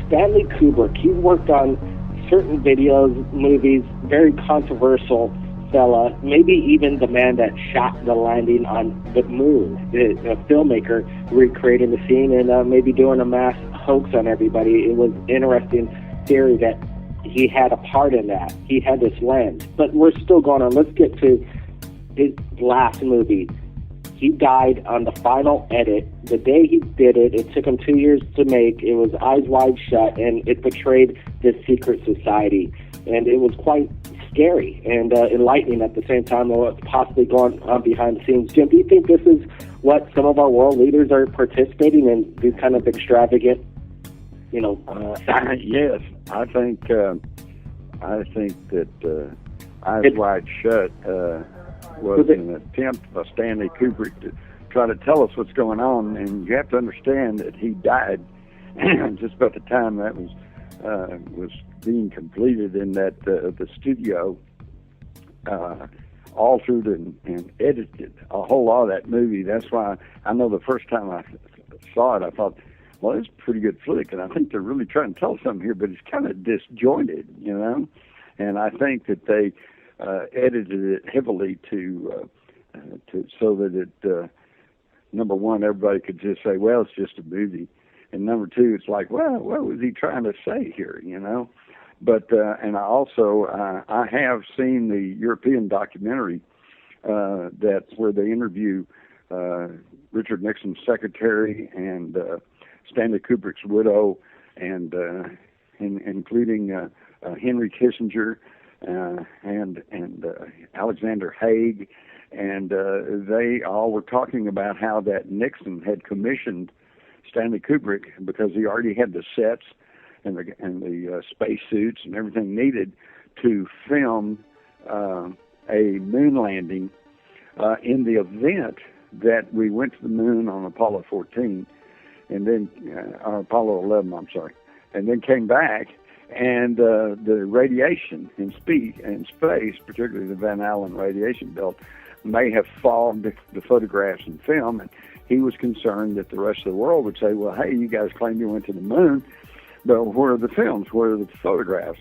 Stanley Kubrick, he worked on certain videos, movies, very controversial fella, maybe even the man that shot the landing on the moon, a filmmaker recreating the scene and maybe doing a mass hoax on everybody. It was interesting theory that he had a part in that. He had this lens. But we're still going on. Let's get to his last movie. He died on the final edit. The day he did it, it took him 2 years to make. It was Eyes Wide Shut, and it portrayed this secret society. And it was quite scary and enlightening at the same time of what's possibly going on behind the scenes. Jim, do you think this is what some of our world leaders are participating in, these kind of extravagant, yes, I think that Eyes Wide Shut was an attempt by Stanley Kubrick to try to tell us what's going on, and you have to understand that he died just about the time that was being completed in that the studio altered and edited a whole lot of that movie. That's why I know the first time I saw it, I thought, well, it's a pretty good flick, and I think they're really trying to tell something here, but it's kind of disjointed, and I think that they edited it heavily to so that it number one, everybody could just say, well, it's just a movie, and number two, it's like, well, what was he trying to say here, But and I also I have seen the European documentary that's where they interview Richard Nixon's secretary and Stanley Kubrick's widow, and including Henry Kissinger and Alexander Haig, and they all were talking about how that Nixon had commissioned Stanley Kubrick because he already had the sets and the space suits and everything needed to film a moon landing in the event that we went to the moon on Apollo 14, and then Apollo 11, I'm sorry, and then came back, and the radiation in space, particularly the Van Allen radiation belt, may have fogged the photographs and film, and he was concerned that the rest of the world would say, well, hey, you guys claim you went to the moon, but where are the films? Where are the photographs?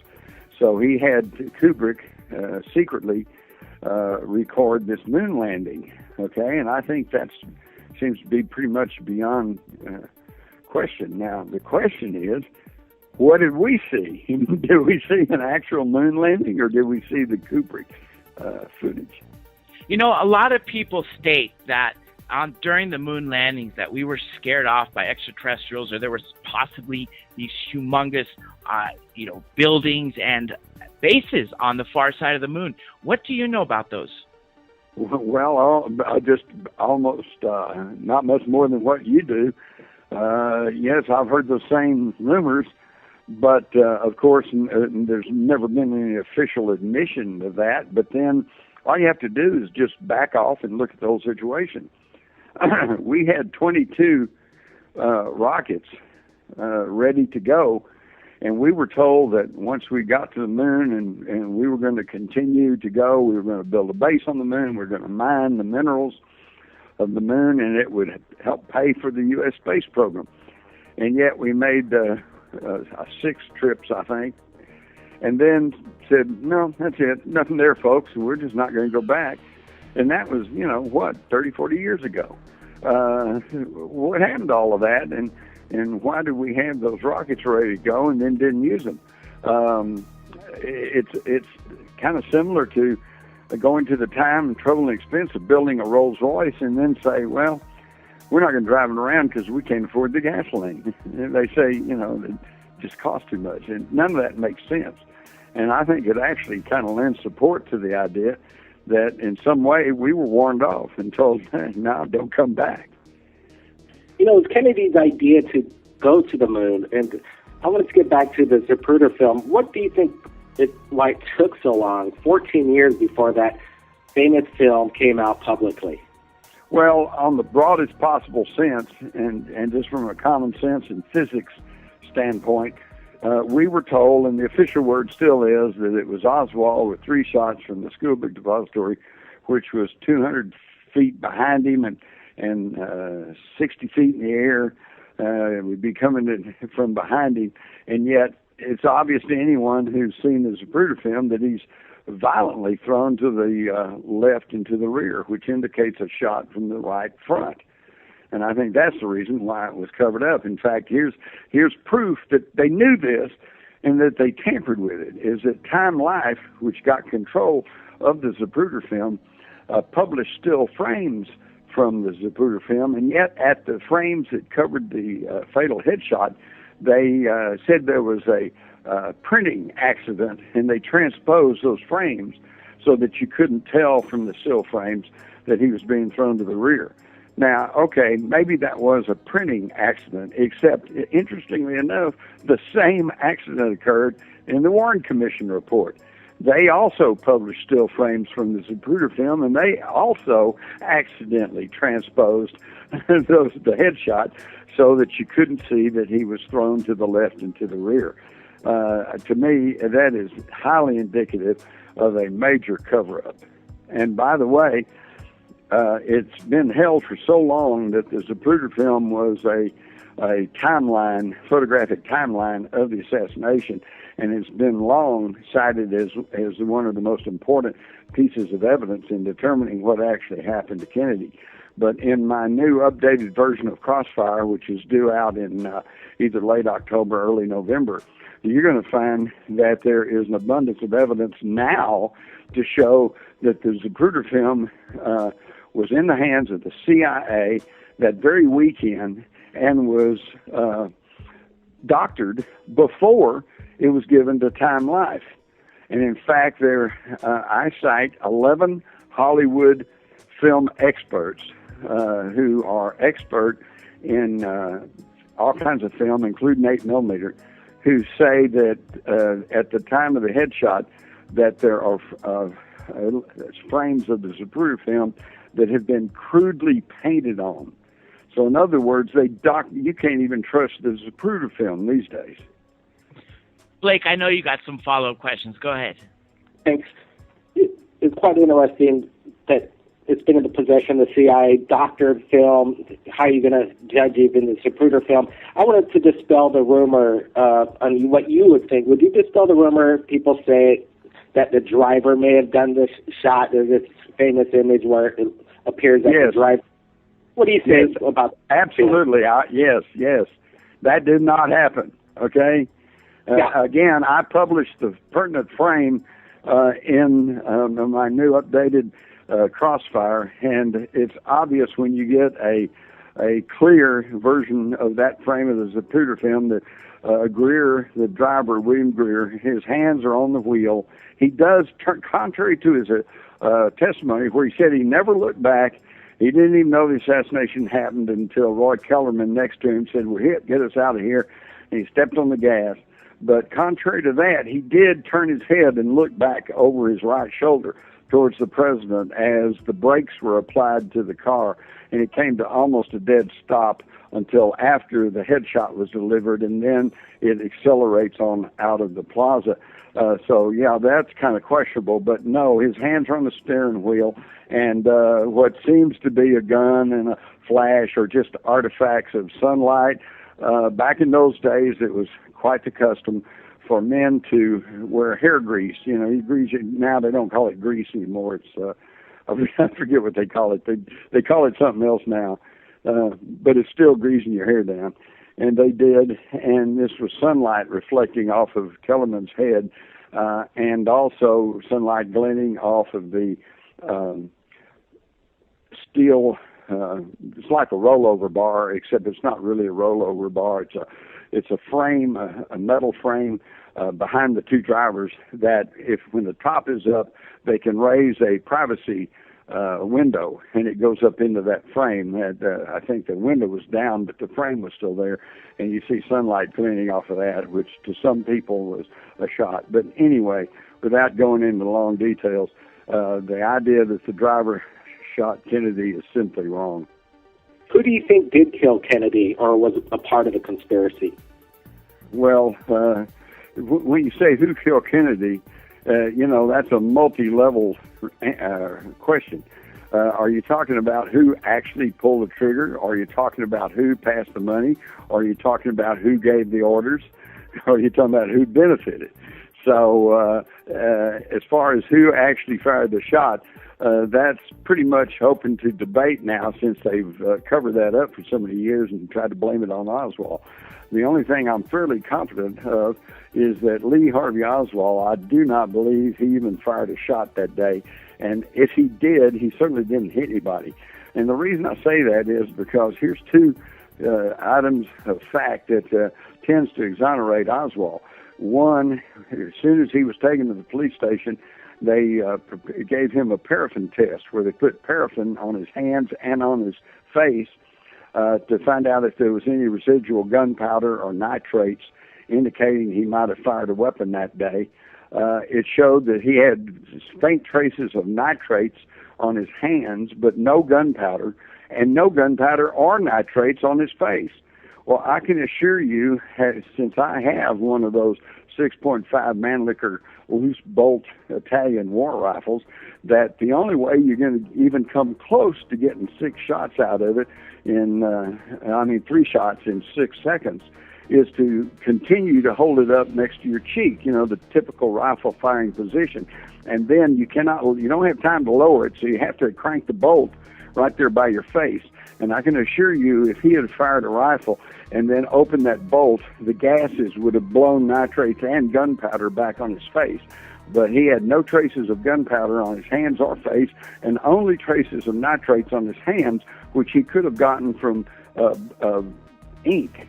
So he had Kubrick secretly record this moon landing, okay? And I think that seems to be pretty much beyond question. Now, the question is, what did we see? Did we see an actual moon landing, or did we see the Kubrick footage? A lot of people state that during the moon landings that we were scared off by extraterrestrials, or there was possibly these humongous, buildings and bases on the far side of the moon. What do you know about those? Well, I just almost not much more than what you do. Yes, I've heard the same rumors, but of course, there's never been any official admission of that. But then all you have to do is just back off and look at the whole situation. We had 22 rockets ready to go, and we were told that once we got to the moon and we were going to continue to go, we were going to build a base on the moon, we were going to mine the minerals of the moon, and it would help pay for the U.S. space program. And yet we made 6 trips, I think, and then said, no, that's it, nothing there, folks, we're just not going to go back. And that was, 30, 40 years ago. What happened to all of that, and why did we have those rockets ready to go and then didn't use them? It's kind of similar to going to the time and trouble and expense of building a Rolls Royce and then say, well, we're not going to drive it around because we can't afford the gasoline. And they say, it just costs too much, and none of that makes sense. And I think it actually kind of lends support to the idea that in some way we were warned off and told, no, don't come back. It was Kennedy's idea to go to the moon, and I want to get back to the Zapruder film. What do you think why it took so long, 14 years before that famous film came out publicly? Well, on the broadest possible sense, and just from a common sense and physics standpoint, we were told, and the official word still is, that it was Oswald with 3 shots from the Spielberg Depository, which was 200 feet behind him and 60 feet in the air, would be coming in from behind him, and yet it's obvious to anyone who's seen the Zapruder film that he's violently thrown to the left and to the rear, which indicates a shot from the right front. And I think that's the reason why it was covered up. In fact, here's proof that they knew this and that they tampered with it, is that Time Life, which got control of the Zapruder film, published still frames from the Zapruder film, and yet at the frames that covered the fatal headshot, they said there was a printing accident, and they transposed those frames so that you couldn't tell from the still frames that he was being thrown to the rear. Now, okay, maybe that was a printing accident, except, interestingly enough, the same accident occurred in the Warren Commission report. They also published still frames from the Zapruder film, and they also accidentally transposed the headshot so that you couldn't see that he was thrown to the left and to the rear. To me, that is highly indicative of a major cover-up. And by the way, it's been held for so long that the Zapruder film was a timeline, photographic timeline of the assassination, and it's been long cited as one of the most important pieces of evidence in determining what actually happened to Kennedy. But in my new updated version of Crossfire, which is due out in either late October or early November, you're going to find that there is an abundance of evidence now to show that the Zapruder film was in the hands of the CIA that very weekend and was doctored before it was given to Time Life. And in fact, I cite 11 Hollywood film experts who are expert in all kinds of film, including 8mm, who say that at the time of the headshot that there are frames of the Zapruder film that have been crudely painted on. So in other words, you can't even trust the Zapruder film these days. Blake, I know you got some follow-up questions. Go ahead. Thanks. It's quite interesting that it's been in the possession of the CIA, doctored film. How are you going to judge even the Zapruder film? I wanted to dispel the rumor on what you would think. Would you dispel the rumor? People say that the driver may have done this shot. There's this famous image where it appears that the driver. What do you think about that? Absolutely. Yes. That did not happen. Okay? Again, I published the pertinent frame in my new updated Crossfire, and it's obvious when you get a clear version of that frame of the Zapruder film that Greer, the driver, William Greer, his hands are on the wheel. He does, contrary to his testimony, where he said he never looked back. He didn't even know the assassination happened until Roy Kellerman next to him said, "We're hit, get us out of here." And he stepped on the gas. But contrary to that, he did turn his head and look back over his right shoulder towards the president as the brakes were applied to the car, and it came to almost a dead stop until after the headshot was delivered, and then it accelerates on out of the plaza. So, yeah, that's kind of questionable, but no, his hands are on the steering wheel, and what seems to be a gun and a flash are just artifacts of sunlight. Back in those days, it was quite the custom for men to wear hair grease. You know, you grease it. Now they don't call it grease anymore. It's I forget what they call it. They call it something else now, but it's still greasing your hair down. And they did, and this was sunlight reflecting off of Kellerman's head, and also sunlight glinting off of the steel. It's like a rollover bar, except it's not really a rollover bar. It's a frame, a metal frame behind the two drivers that, when the top is up, they can raise a privacy window, and it goes up into that frame. I think the window was down, but the frame was still there, and you see sunlight glinting off of that, which to some people was a shot. But anyway, without going into long details, the idea that the driver shot Kennedy is simply wrong. Who do you think did kill Kennedy, or was a part of the conspiracy? Well, when you say who killed Kennedy, that's a multi-level question. Are you talking about who actually pulled the trigger? Are you talking about who passed the money? Are you talking about who gave the orders? Are you talking about who benefited? So as far as who actually fired the shot, that's pretty much open to debate now, since they've covered that up for so many years and tried to blame it on Oswald. The only thing I'm fairly confident of is that Lee Harvey Oswald, I do not believe he even fired a shot that day. And if he did, he certainly didn't hit anybody. And the reason I say that is because here's two items of fact that tends to exonerate Oswald. One, as soon as he was taken to the police station, they gave him a paraffin test where they put paraffin on his hands and on his face to find out if there was any residual gunpowder or nitrates indicating he might have fired a weapon that day. It showed that he had faint traces of nitrates on his hands, but no gunpowder, and no gunpowder or nitrates on his face. Well, I can assure you, since I have one of those 6.5 Mannlicher loose bolt Italian war rifles, that the only way you're going to even come close to getting 6 shots out of it in, 3 shots in 6 seconds, is to continue to hold it up next to your cheek, the typical rifle firing position. And then you don't have time to lower it, so you have to crank the bolt right there by your face. And I can assure you, if he had fired a rifle and then opened that bolt, the gases would have blown nitrates and gunpowder back on his face. But he had no traces of gunpowder on his hands or face, and only traces of nitrates on his hands, which he could have gotten from ink,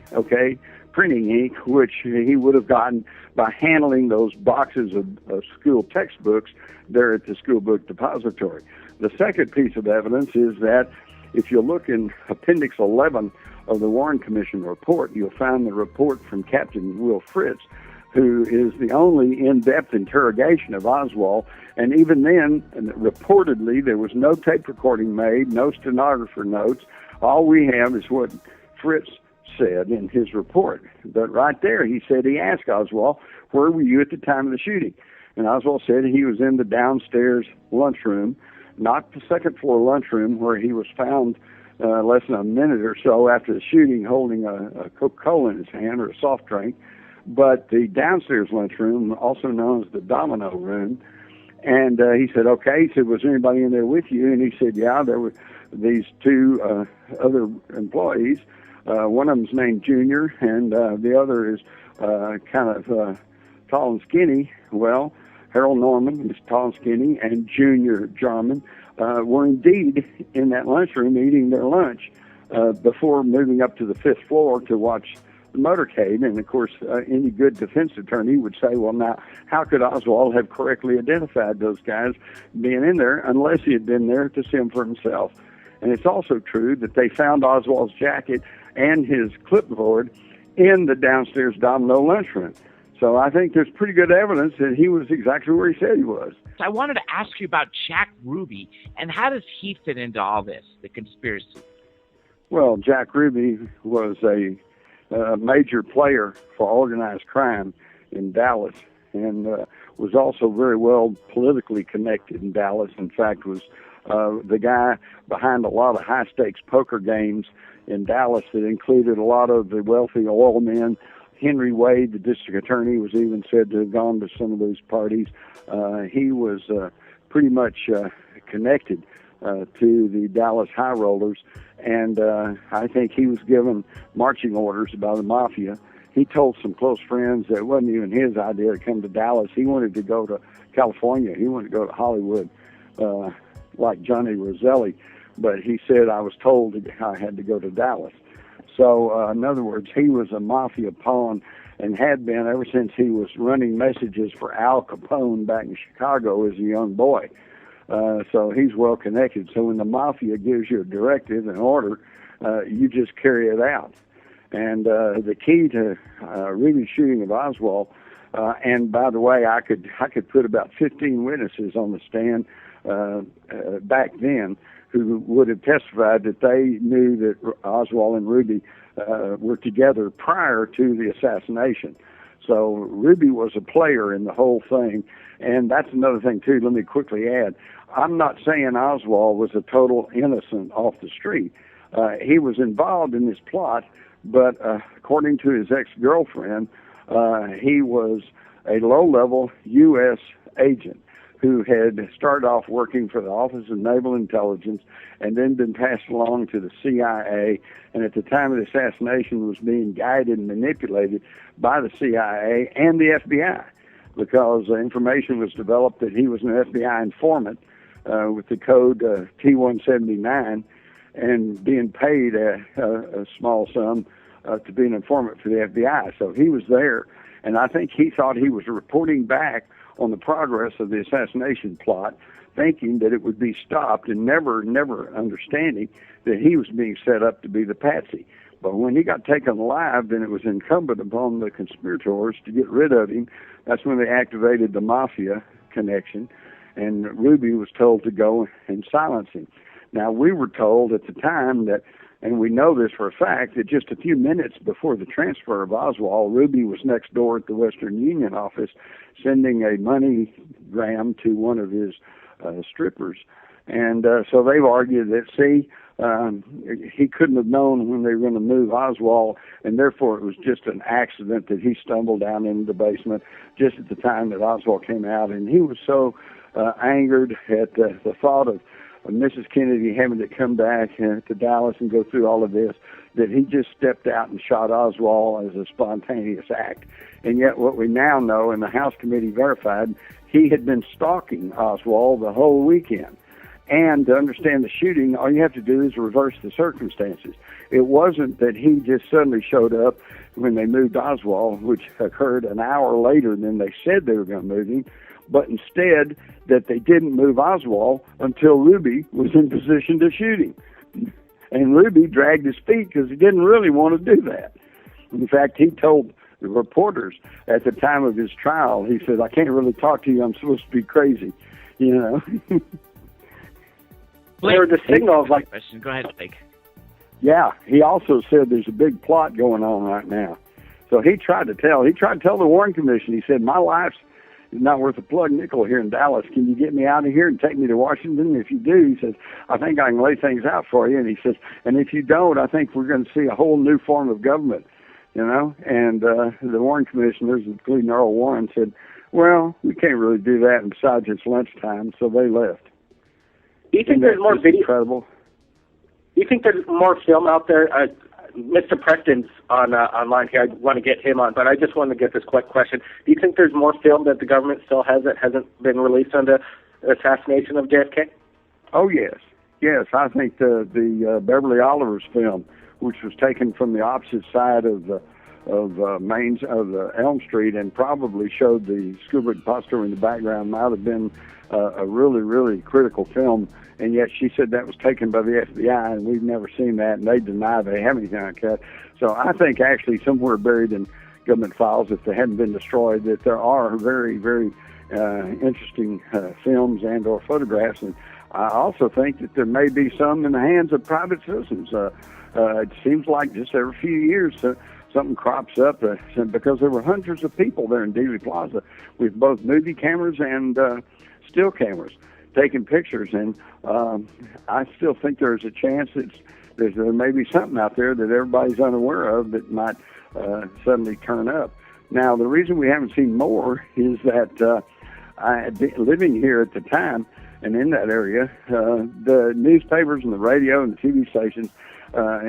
printing ink, which he would have gotten by handling those boxes of school textbooks there at the school book depository. The second piece of evidence is that if you look in Appendix 11 of the Warren Commission report, you'll find the report from Captain Will Fritz, who is the only in-depth interrogation of Oswald. And even then, reportedly, there was no tape recording made, no stenographer notes. All we have is what Fritz said in his report. But right there, he said he asked Oswald, where were you at the time of the shooting? And Oswald said he was in the downstairs lunchroom, not the second floor lunchroom where he was found less than a minute or so after the shooting holding a Coca-Cola in his hand or a soft drink, but the downstairs lunchroom, also known as the Domino Room. And he said, okay. He said, was there anybody in there with you? And he said, yeah, there were these 2 other employees. One of them's named Junior, and the other is kind of tall and skinny. Well, Harold Norman is tall and skinny, and Junior Jarman were indeed in that lunchroom eating their lunch before moving up to the 5th floor to watch the motorcade. And, of course, any good defense attorney would say, well, now, how could Oswald have correctly identified those guys being in there unless he had been there to see them for himself? And it's also true that they found Oswald's jacket and his clipboard in the downstairs Domino lunchroom. So I think there's pretty good evidence that he was exactly where he said he was. I wanted to ask you about Jack Ruby, and how does he fit into all this, the conspiracy? Well, Jack Ruby was a major player for organized crime in Dallas, and was also very well politically connected in Dallas. In fact, was the guy behind a lot of high-stakes poker games in Dallas that included a lot of the wealthy oil men. Henry Wade, the district attorney, was even said to have gone to some of those parties. He was pretty much connected to the Dallas high rollers, and I think he was given marching orders by the mafia. He told some close friends that it wasn't even his idea to come to Dallas. He wanted to go to California. He wanted to go to Hollywood, like Johnny Roselli, but he said, I was told that I had to go to Dallas. So, in other words, he was a mafia pawn and had been ever since he was running messages for Al Capone back in Chicago as a young boy. So he's well connected. So when the mafia gives you a directive, an order, you just carry it out. And the key to Ruby's shooting of Oswald, and by the way, I could put about 15 witnesses on the stand back then who would have testified that they knew that Oswald and Ruby were together prior to the assassination. So Ruby was a player in the whole thing. And that's another thing, too. Let me quickly add. I'm not saying Oswald was a total innocent off the street. He was involved in this plot, but according to his ex-girlfriend, he was a low-level U.S. agent who had started off working for the Office of Naval Intelligence and then been passed along to the CIA, and at the time of the assassination was being guided and manipulated by the CIA and the FBI, because information was developed that he was an FBI informant with the code T179 and being paid a small sum to be an informant for the FBI. So he was there, and I think he thought he was reporting back on the progress of the assassination plot, thinking that it would be stopped, and never understanding that he was being set up to be the patsy. But when he got taken alive, then it was incumbent upon the conspirators to get rid of him. That's when they activated the mafia connection, and Ruby was told to go and silence him. Now, we were told at the time that, and we know this for a fact, that just a few minutes before the transfer of Oswald, Ruby was next door at the Western Union office sending a MoneyGram to one of his strippers. And so they've argued that, he couldn't have known when they were going to move Oswald, and therefore it was just an accident that he stumbled down into the basement just at the time that Oswald came out. And he was so angered at the thought of Mrs. Kennedy having to come back to Dallas and go through all of this, that he just stepped out and shot Oswald as a spontaneous act. And yet what we now know, and the House committee verified, he had been stalking Oswald the whole weekend. And to understand the shooting, all you have to do is reverse the circumstances. It wasn't that he just suddenly showed up when they moved Oswald, which occurred an hour later than they said they were going to move him, but instead that they didn't move Oswald until Ruby was in position to shoot him. And Ruby dragged his feet because he didn't really want to do that. In fact, he told the reporters at the time of his trial, he said, "I can't really talk to you. I'm supposed to be crazy," you know. There were the signals like... Go ahead, Blake. Yeah, he also said there's a big plot going on right now. So he tried to tell the Warren Commission, he said, "My life's not worth a plug nickel here in Dallas. Can you get me out of here and take me to Washington? If you do," he says, "I think I can lay things out for you." And he says, "And if you don't, I think we're going to see a whole new form of government," you know. And the Warren commissioners, including Earl Warren, said, "Well, we can't really do that, and besides it's lunchtime," so they left. Do you think there's more video? Incredible. Do you think there's more film out there? Mr. Preston's online here. I want to get him on, but I just want to get this quick question. Do you think there's more film that the government still has that hasn't been released on the assassination of JFK? Oh, yes. Yes, I think the Beverly Oliver's film, which was taken from the opposite side of the Elm Street and probably showed the scuba imposter in the background, might have been a really, really critical film. And yet she said that was taken by the FBI, and we've never seen that, and they deny they have anything like that. So I think actually somewhere buried in government files, if they hadn't been destroyed, that there are very, very interesting films and or photographs. And I also think that there may be some in the hands of private citizens. It seems like just every few years something crops up because there were hundreds of people there in Dealey Plaza with both movie cameras and still cameras taking pictures, and I still think there's a chance that there may be something out there that everybody's unaware of that might suddenly turn up. Now, the reason we haven't seen more is that living here at the time and in that area, the newspapers and the radio and the TV stations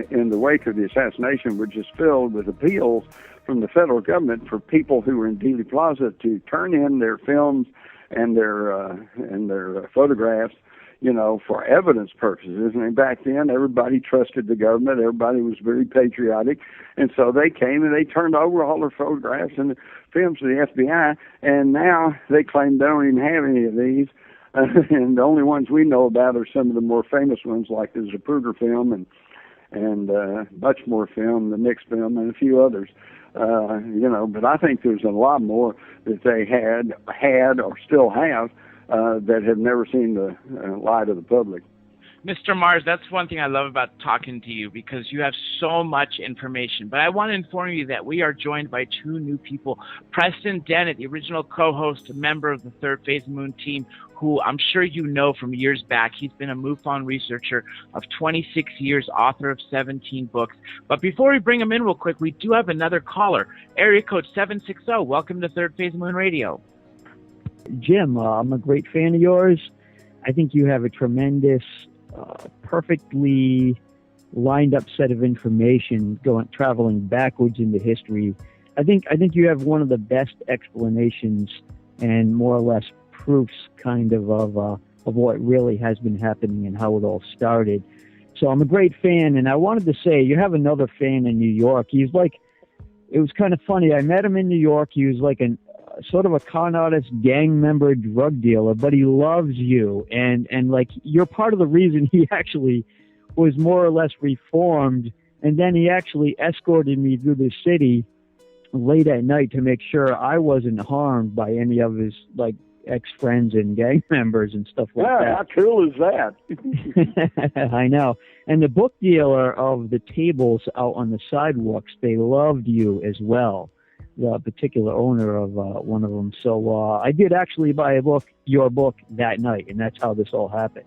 in the wake of the assassination were just filled with appeals from the federal government for people who were in Dealey Plaza to turn in their films and their photographs, you know, for evidence purposes. And back then, everybody trusted the government. Everybody was very patriotic. And so they came and they turned over all their photographs and the films to the FBI. And now they claim they don't even have any of these. And the only ones we know about are some of the more famous ones, like the Zapruder film and Butchmore film, the Nix film, and a few others. You know, but I think there's a lot more that they had or still have that have never seen the light of the public. Mr. Mars, that's one thing I love about talking to you, because you have so much information. But I want to inform you that we are joined by two new people. Preston Dennett, the original co-host, a member of the Third Phase Moon team, who I'm sure you know from years back. He's been a MUFON researcher of 26 years, author of 17 books. But before we bring him in real quick, we do have another caller, area code 760. Welcome to Third Phase Moon Radio. Jim, I'm a great fan of yours. I think you have a tremendous, perfectly lined up set of information traveling backwards into history. I think you have one of the best explanations and more or less proofs kind of what really has been happening and how it all started. So I'm a great fan, and I wanted to say you have another fan in New York. It was kind of funny. I met him in New York. He was like sort of a con artist, gang member, drug dealer, but he loves you, and like you're part of the reason he actually was more or less reformed. And then he actually escorted me through the city late at night to make sure I wasn't harmed by any of his like ex-friends and gang members and stuff like that. How cool is that? I know. And the book dealer of the tables out on the sidewalks, they loved you as well, the particular owner of one of them. So I did actually buy your book that night, and that's how this all happened,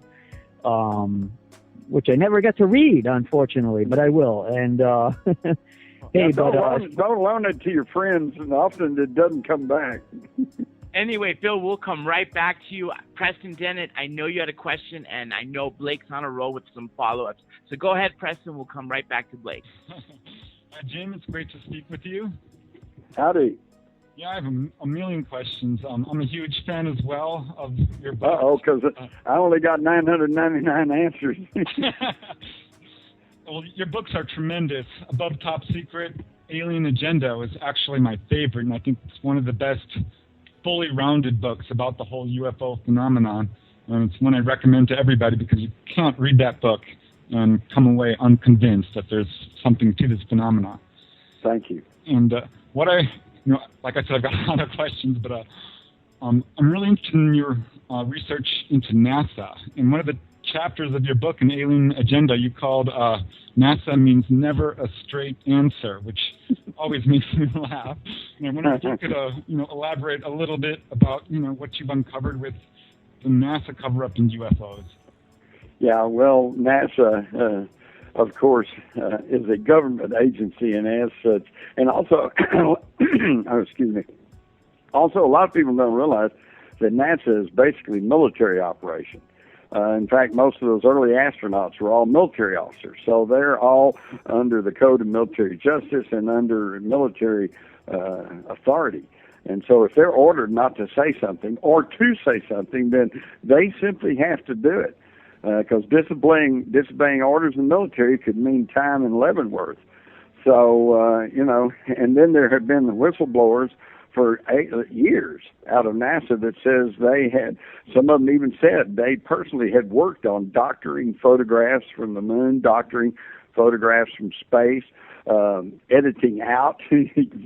which I never got to read, unfortunately, but I will. And hey, don't loan it to your friends, and often it doesn't come back. Anyway, Phil, we'll come right back to you. Preston Dennett, I know you had a question, and I know Blake's on a roll with some follow-ups. So go ahead, Preston. We'll come right back to Blake. Jim, it's great to speak with you. Howdy. Yeah, I have a million questions. I'm a huge fan as well of your book. Because I only got 999 answers. Well, your books are tremendous. Above Top Secret, Alien Agenda was actually my favorite, and I think it's one of the best fully rounded books about the whole UFO phenomenon. And it's one I recommend to everybody, because you can't read that book and come away unconvinced that there's something to this phenomenon. Thank you. And like I said, I've got a lot of questions, but I'm really interested in your research into NASA. In one of the chapters of your book, in Alien Agenda, you called NASA means never a straight answer, which always makes me laugh. And I wonder if you could elaborate a little bit about what you've uncovered with the NASA cover-up in UFOs. Yeah, well, NASA, of course, is a government agency, and as such, and also, excuse me, also a lot of people don't realize that NASA is basically military operation. In fact, most of those early astronauts were all military officers, so they're all under the Code of Military Justice and under military authority. And so if they're ordered not to say something or to say something, then they simply have to do it, because disobeying orders in the military could mean time in Leavenworth. So, and then there have been the whistleblowers for 8 years out of NASA that says they had, some of them even said they personally had worked on doctoring photographs from the moon, doctoring photographs from space, editing out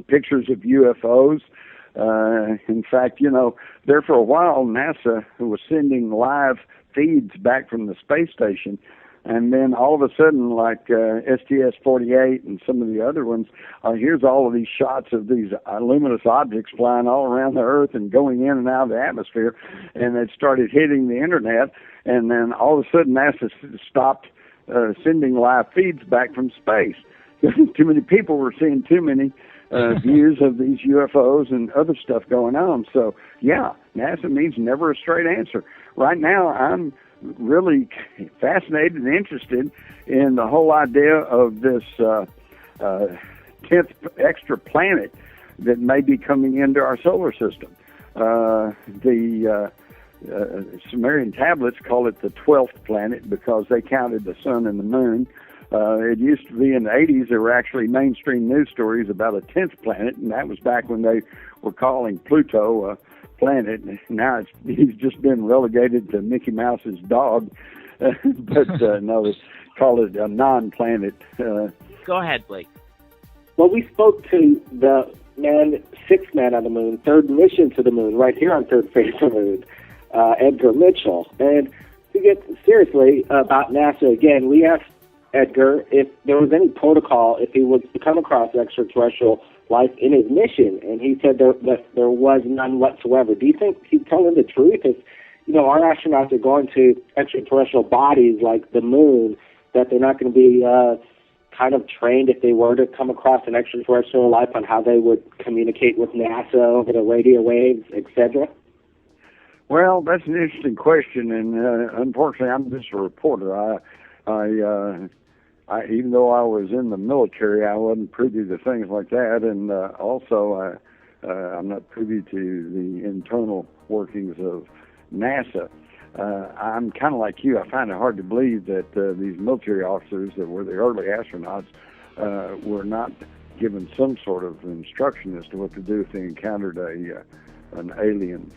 pictures of UFOs. In fact, there for a while, NASA was sending live feeds back from the space station, and then all of a sudden, like STS-48 and some of the other ones, here's all of these shots of these luminous objects flying all around the Earth and going in and out of the atmosphere, and it started hitting the internet, and then all of a sudden NASA stopped sending live feeds back from space. Too many people were seeing too many views of these UFOs and other stuff going on. So, yeah, NASA means never a straight answer. Right now, I'm really fascinated and interested in the whole idea of this 10th extra planet that may be coming into our solar system. The Sumerian tablets call it the 12th planet because they counted the sun and the moon. It used to be in the 80s, there were actually mainstream news stories about a 10th planet, and that was back when they were calling Pluto a planet. Now he's just been relegated to Mickey Mouse's dog, but no, they call it a non-planet. Go ahead, Blake. Well, we spoke to the sixth man on the moon, third mission to the moon, right here on Third Phase of the Moon, Edgar Mitchell. And to get seriously about NASA again, we asked Edgar if there was any protocol if he was to come across extraterrestrial life in his mission, and he said that there was none whatsoever. Do you think he's telling the truth? If our astronauts are going to extraterrestrial bodies like the moon, that they're not going to be kind of trained if they were to come across an extraterrestrial life on how they would communicate with NASA over the radio waves, etc.? Well, that's an interesting question, and unfortunately, I'm just a reporter. I even though I was in the military, I wasn't privy to things like that, and also I'm not privy to the internal workings of NASA. I'm kind of like you. I find it hard to believe that these military officers that were the early astronauts were not given some sort of instruction as to what to do if they encountered an alien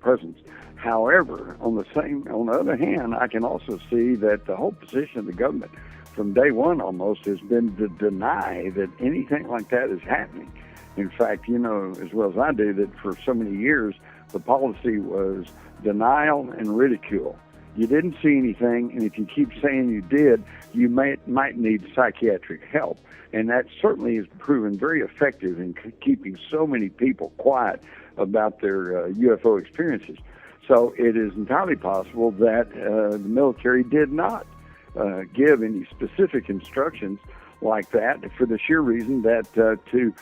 presence. However, on the other hand, I can also see that the whole position of the government from day one almost has been to deny that anything like that is happening. In fact, you know as well as I do that for so many years the policy was denial and ridicule. You didn't see anything, and if you keep saying you did, you might need psychiatric help. And that certainly has proven very effective in keeping so many people quiet about their UFO experiences. So it is entirely possible that the military did not give any specific instructions like that for the sheer reason that to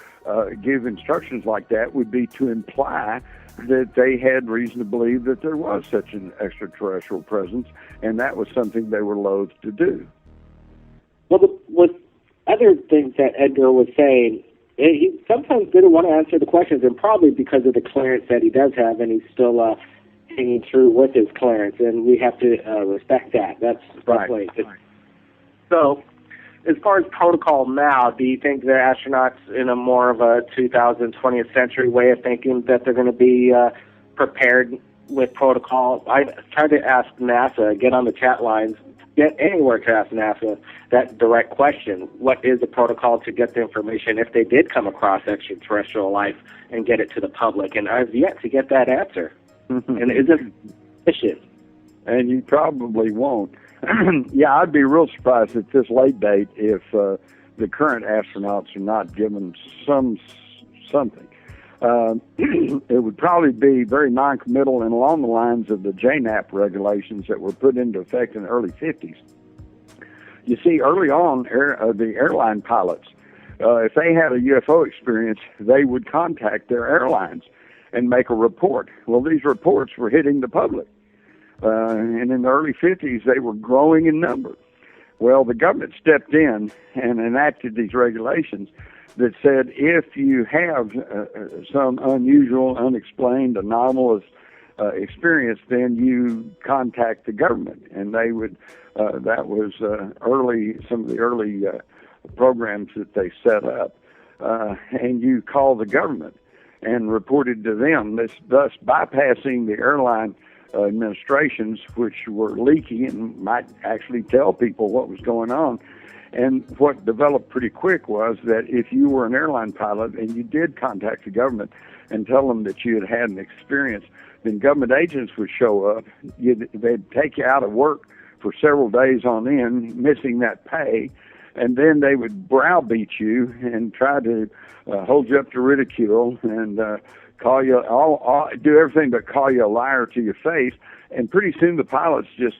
give instructions like that would be to imply that they had reason to believe that there was such an extraterrestrial presence, and that was something they were loath to do. Well, with other things that Edgar was saying, he sometimes didn't want to answer the questions, and probably because of the clearance that he does have, and he's still hanging through with his clearance, and we have to respect that. That's right. So, as far as protocol now, do you think the astronauts in a more of a 20th century way of thinking that they're going to be prepared with protocol? I tried to ask NASA, get on the chat lines, get anywhere to ask NASA that direct question. What is the protocol to get the information if they did come across extraterrestrial life and get it to the public? And I've yet to get that answer. And is it efficient? And you probably won't. Yeah, I'd be real surprised at this late date if the current astronauts are not given something. It would probably be very non-committal and along the lines of the JNAP regulations that were put into effect in the early 50s. You see, early on, the airline pilots, if they had a UFO experience, they would contact their airlines and make a report. Well, these reports were hitting the public. And in the early 50s, they were growing in number. Well, the government stepped in and enacted these regulations that said if you have some unusual, unexplained, anomalous experience, then you contact the government. And they would, that was some of the early programs that they set up. And you call the government and reported to them, thus bypassing the airline administrations, which were leaky and might actually tell people what was going on. And what developed pretty quick was that if you were an airline pilot and you did contact the government and tell them that you had had an experience, then government agents would show up. They'd take you out of work for several days on end, missing that pay, and then they would browbeat you and try to hold you up to ridicule and call you do everything but call you a liar to your face. And pretty soon the pilots just,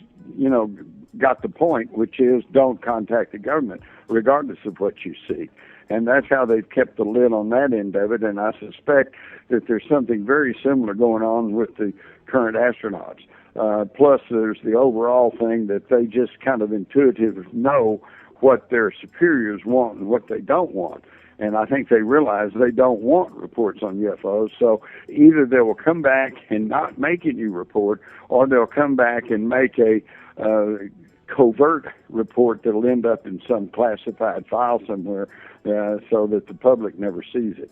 got the point, which is don't contact the government, regardless of what you see. And that's how they've kept the lid on that end of it. And I suspect that there's something very similar going on with the current astronauts. Plus, there's the overall thing that they just kind of intuitively know what their superiors want and what they don't want. And I think they realize they don't want reports on UFOs. So either they will come back and not make any report, or they'll come back and make a covert report that'll end up in some classified file somewhere so that the public never sees it.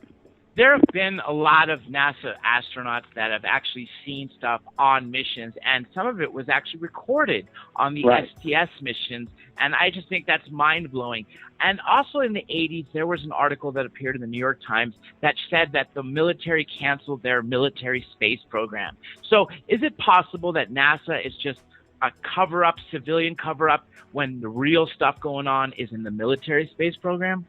There have been a lot of NASA astronauts that have actually seen stuff on missions, and some of it was actually recorded on the STS missions, and I just think that's mind-blowing. And also in the 80s, there was an article that appeared in the New York Times that said that the military canceled their military space program. So is it possible that NASA is just a cover-up, civilian cover-up, when the real stuff going on is in the military space program?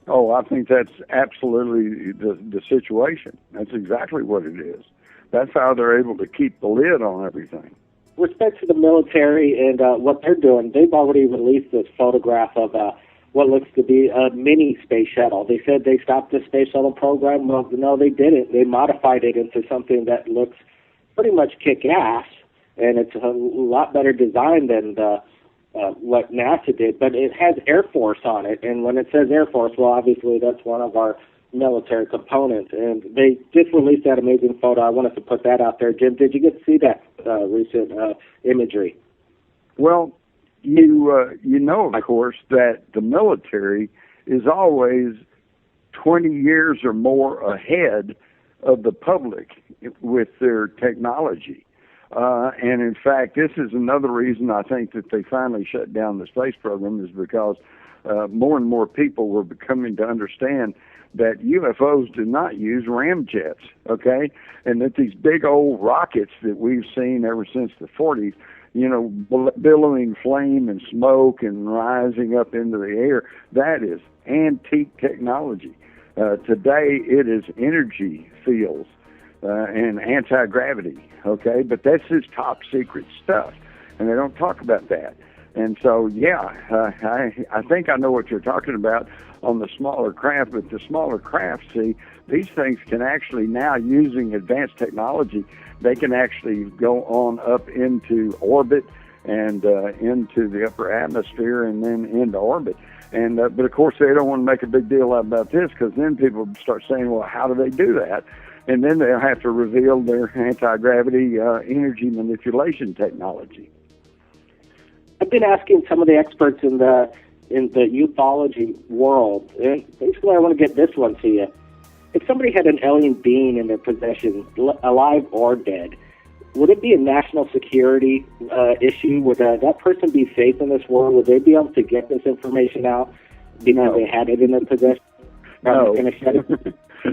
Oh, I think that's absolutely the situation. That's exactly what it is. That's how they're able to keep the lid on everything. With respect to the military and what they're doing, they've already released this photograph of what looks to be a mini space shuttle. They said they stopped the space shuttle program. Well, no, they didn't. They modified it into something that looks pretty much kick-ass, and it's a lot better design than what NASA did. But it has Air Force on it, and when it says Air Force, well, obviously that's one of our military components. And they just released that amazing photo. I wanted to put that out there. Jim, did you get to see that recent imagery? Well, you know, of course, that the military is always 20 years or more ahead of the public with their technology. And in fact, this is another reason I think that they finally shut down the space program, is because more and more people were becoming to understand that UFOs do not use ramjets, okay? And that these big old rockets that we've seen ever since the 40s, you know, billowing flame and smoke and rising up into the air, that is antique technology. Today it is energy fields and anti-gravity, okay? But that's his top secret stuff, and they don't talk about that. And so, yeah, I think I know what you're talking about on the smaller craft, but the smaller craft, see, these things can actually now, using advanced technology, they can actually go on up into orbit and into the upper atmosphere and then into orbit. And but of course, they don't want to make a big deal about this, because then people start saying, well, how do they do that? And then they'll have to reveal their anti-gravity energy manipulation technology. I've been asking some of the experts in the ufology world, and basically I want to get this one to you. If somebody had an alien being in their possession, alive or dead, would it be a national security issue? Would that person be safe in this world? Would they be able to get this information out because they had it in their possession? No.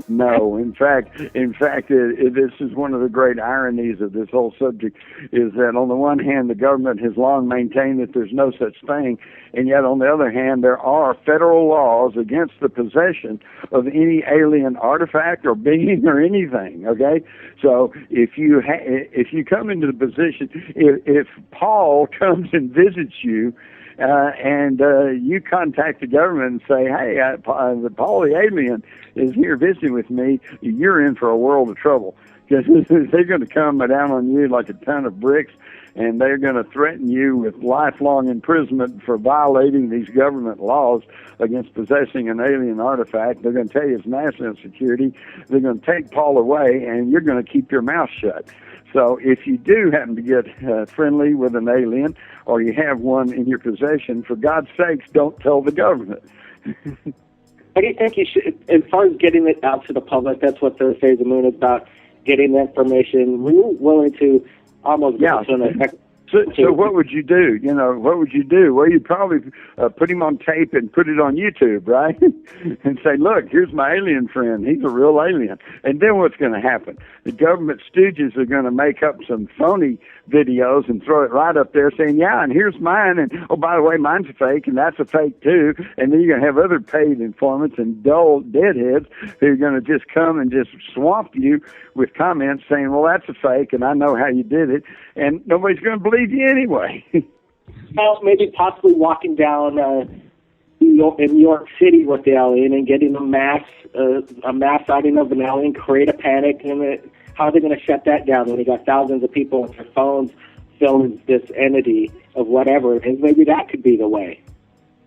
No, in fact, this is one of the great ironies of this whole subject, is that on the one hand, the government has long maintained that there's no such thing, and yet on the other hand, there are federal laws against the possession of any alien artifact or being or anything. Okay, so if you come into the position, if Paul comes and visits you, and you contact the government and say, hey, Paul the alien is here visiting with me, you're in for a world of trouble. Because they're going to come down on you like a ton of bricks, and they're going to threaten you with lifelong imprisonment for violating these government laws against possessing an alien artifact. They're going to tell you it's national security. They're going to take Paul away, and you're going to keep your mouth shut. So if you do happen to get friendly with an alien, or you have one in your possession, for God's sakes, don't tell the government. What do you think you should, as far as getting it out to the public, that's what Thursday the Moon is about, getting the information. Were you willing to almost go to an So what would you do? You know, what would you do? Well, you'd probably put him on tape and put it on YouTube, right? And say, look, here's my alien friend. He's a real alien. And then what's going to happen? The government stooges are going to make up some phony videos and throw it right up there saying, yeah, and here's mine. And, oh, by the way, mine's a fake, and that's a fake, too. And then you're going to have other paid informants and dull deadheads who are going to just come and just swamp you with comments saying, well, that's a fake, and I know how you did it. And nobody's going to believe you anyway. Well, maybe possibly walking down in New York City with the alien and getting a mass sighting of an alien, create a panic. And how are they going to shut that down when you got thousands of people with their phones filming this entity of whatever it is? Maybe that could be the way.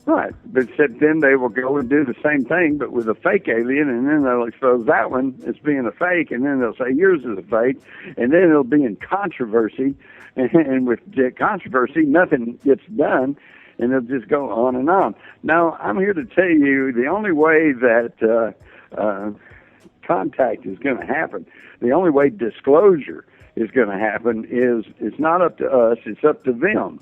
Right, but except then they will go and do the same thing, but with a fake alien, and then they'll expose that one as being a fake, and then they'll say yours is a fake, and then it'll be in controversy, and with controversy, nothing gets done, and they'll just go on and on. Now, I'm here to tell you the only way that contact is going to happen, the only way disclosure is going to happen is it's not up to us, it's up to them.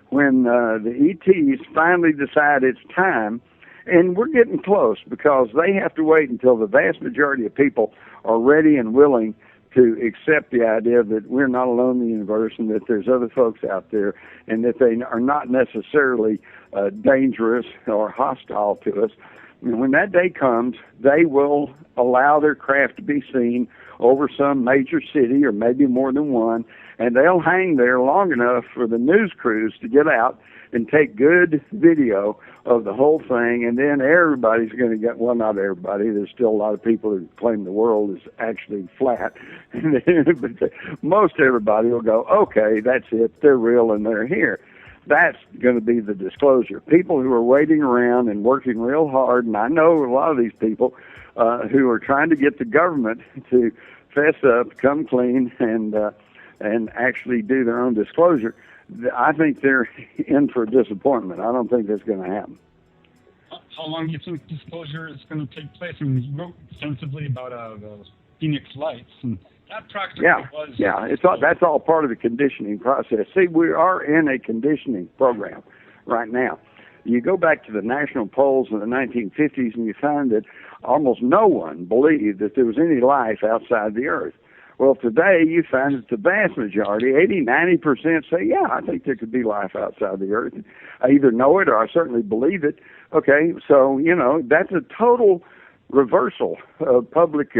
When the ETs finally decide it's time, and we're getting close because they have to wait until the vast majority of people are ready and willing to accept the idea that we're not alone in the universe and that there's other folks out there and that they are not necessarily dangerous or hostile to us. And when that day comes, they will allow their craft to be seen over some major city or maybe more than one, and they'll hang there long enough for the news crews to get out and take good video of the whole thing, and then everybody's going to get, well, not everybody, there's still a lot of people who claim the world is actually flat, but most everybody will go, okay, that's it, they're real and they're here. That's going to be the disclosure. People who are waiting around and working real hard, and I know a lot of these people who are trying to get the government to fess up, come clean, and actually do their own disclosure. I think they're in for a disappointment. I don't think that's going to happen. How long do you think disclosure is going to take place? I mean, you wrote extensively about the Phoenix Lights, and that practically was... Yeah, that's all part of the conditioning process. See, we are in a conditioning program right now. You go back to the national polls in the 1950s, and you find that almost no one believed that there was any life outside the Earth. Well, today you find that the vast majority, 80-90%, say, yeah, I think there could be life outside the Earth. I either know it or I certainly believe it. Okay, so, that's a total reversal of public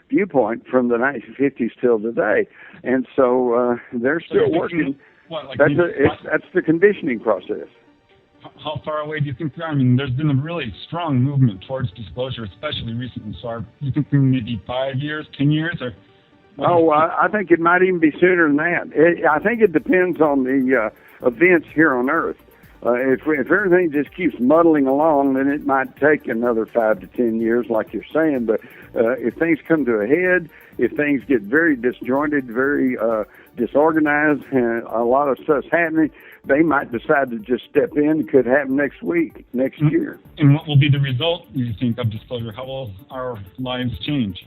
viewpoint from the 1950s till today. And so they're still working. That's the conditioning process. How far away do you think we are? I mean, there's been a really strong movement towards disclosure, especially recently. So you think maybe 5 years, 10 years, or... I think it might even be sooner than that. I think it depends on the events here on Earth. If everything just keeps muddling along, then it might take another 5 to 10 years, like you're saying. But if things come to a head, if things get very disjointed, very disorganized, and a lot of stuff's happening, they might decide to just step in. It could happen next week, next year. And what will be the result, you think, of disclosure? How will our lives change?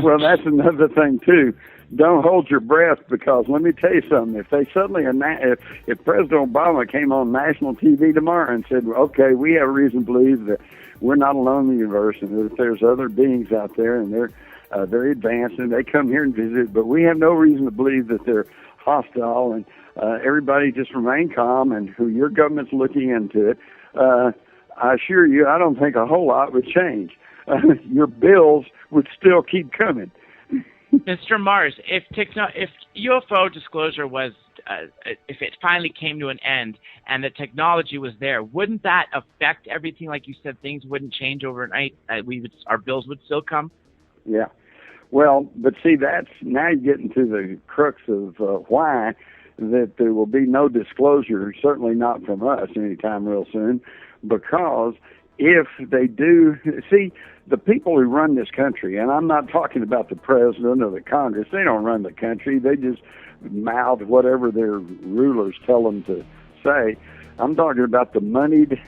Well, that's another thing too. Don't hold your breath, because let me tell you something. If they suddenly, if President Obama came on national TV tomorrow and said, "Okay, we have reason to believe that we're not alone in the universe, and that there's other beings out there, and they're very advanced, and they come here and visit, but we have no reason to believe that they're hostile, and everybody just remain calm, and who your government's looking into it," I assure you, I don't think a whole lot would change. Your bills would still keep coming. Mr. Mars, if UFO disclosure was, if it finally came to an end and the technology was there, wouldn't that affect everything? Like you said, things wouldn't change overnight. Our bills would still come. Yeah. Well, but see, that's now you're getting to the crux of why that there will be no disclosure, certainly not from us anytime real soon, because if they do, see, the people who run this country, and I'm not talking about the president or the Congress, they don't run the country, they just mouth whatever their rulers tell them to say. I'm talking about the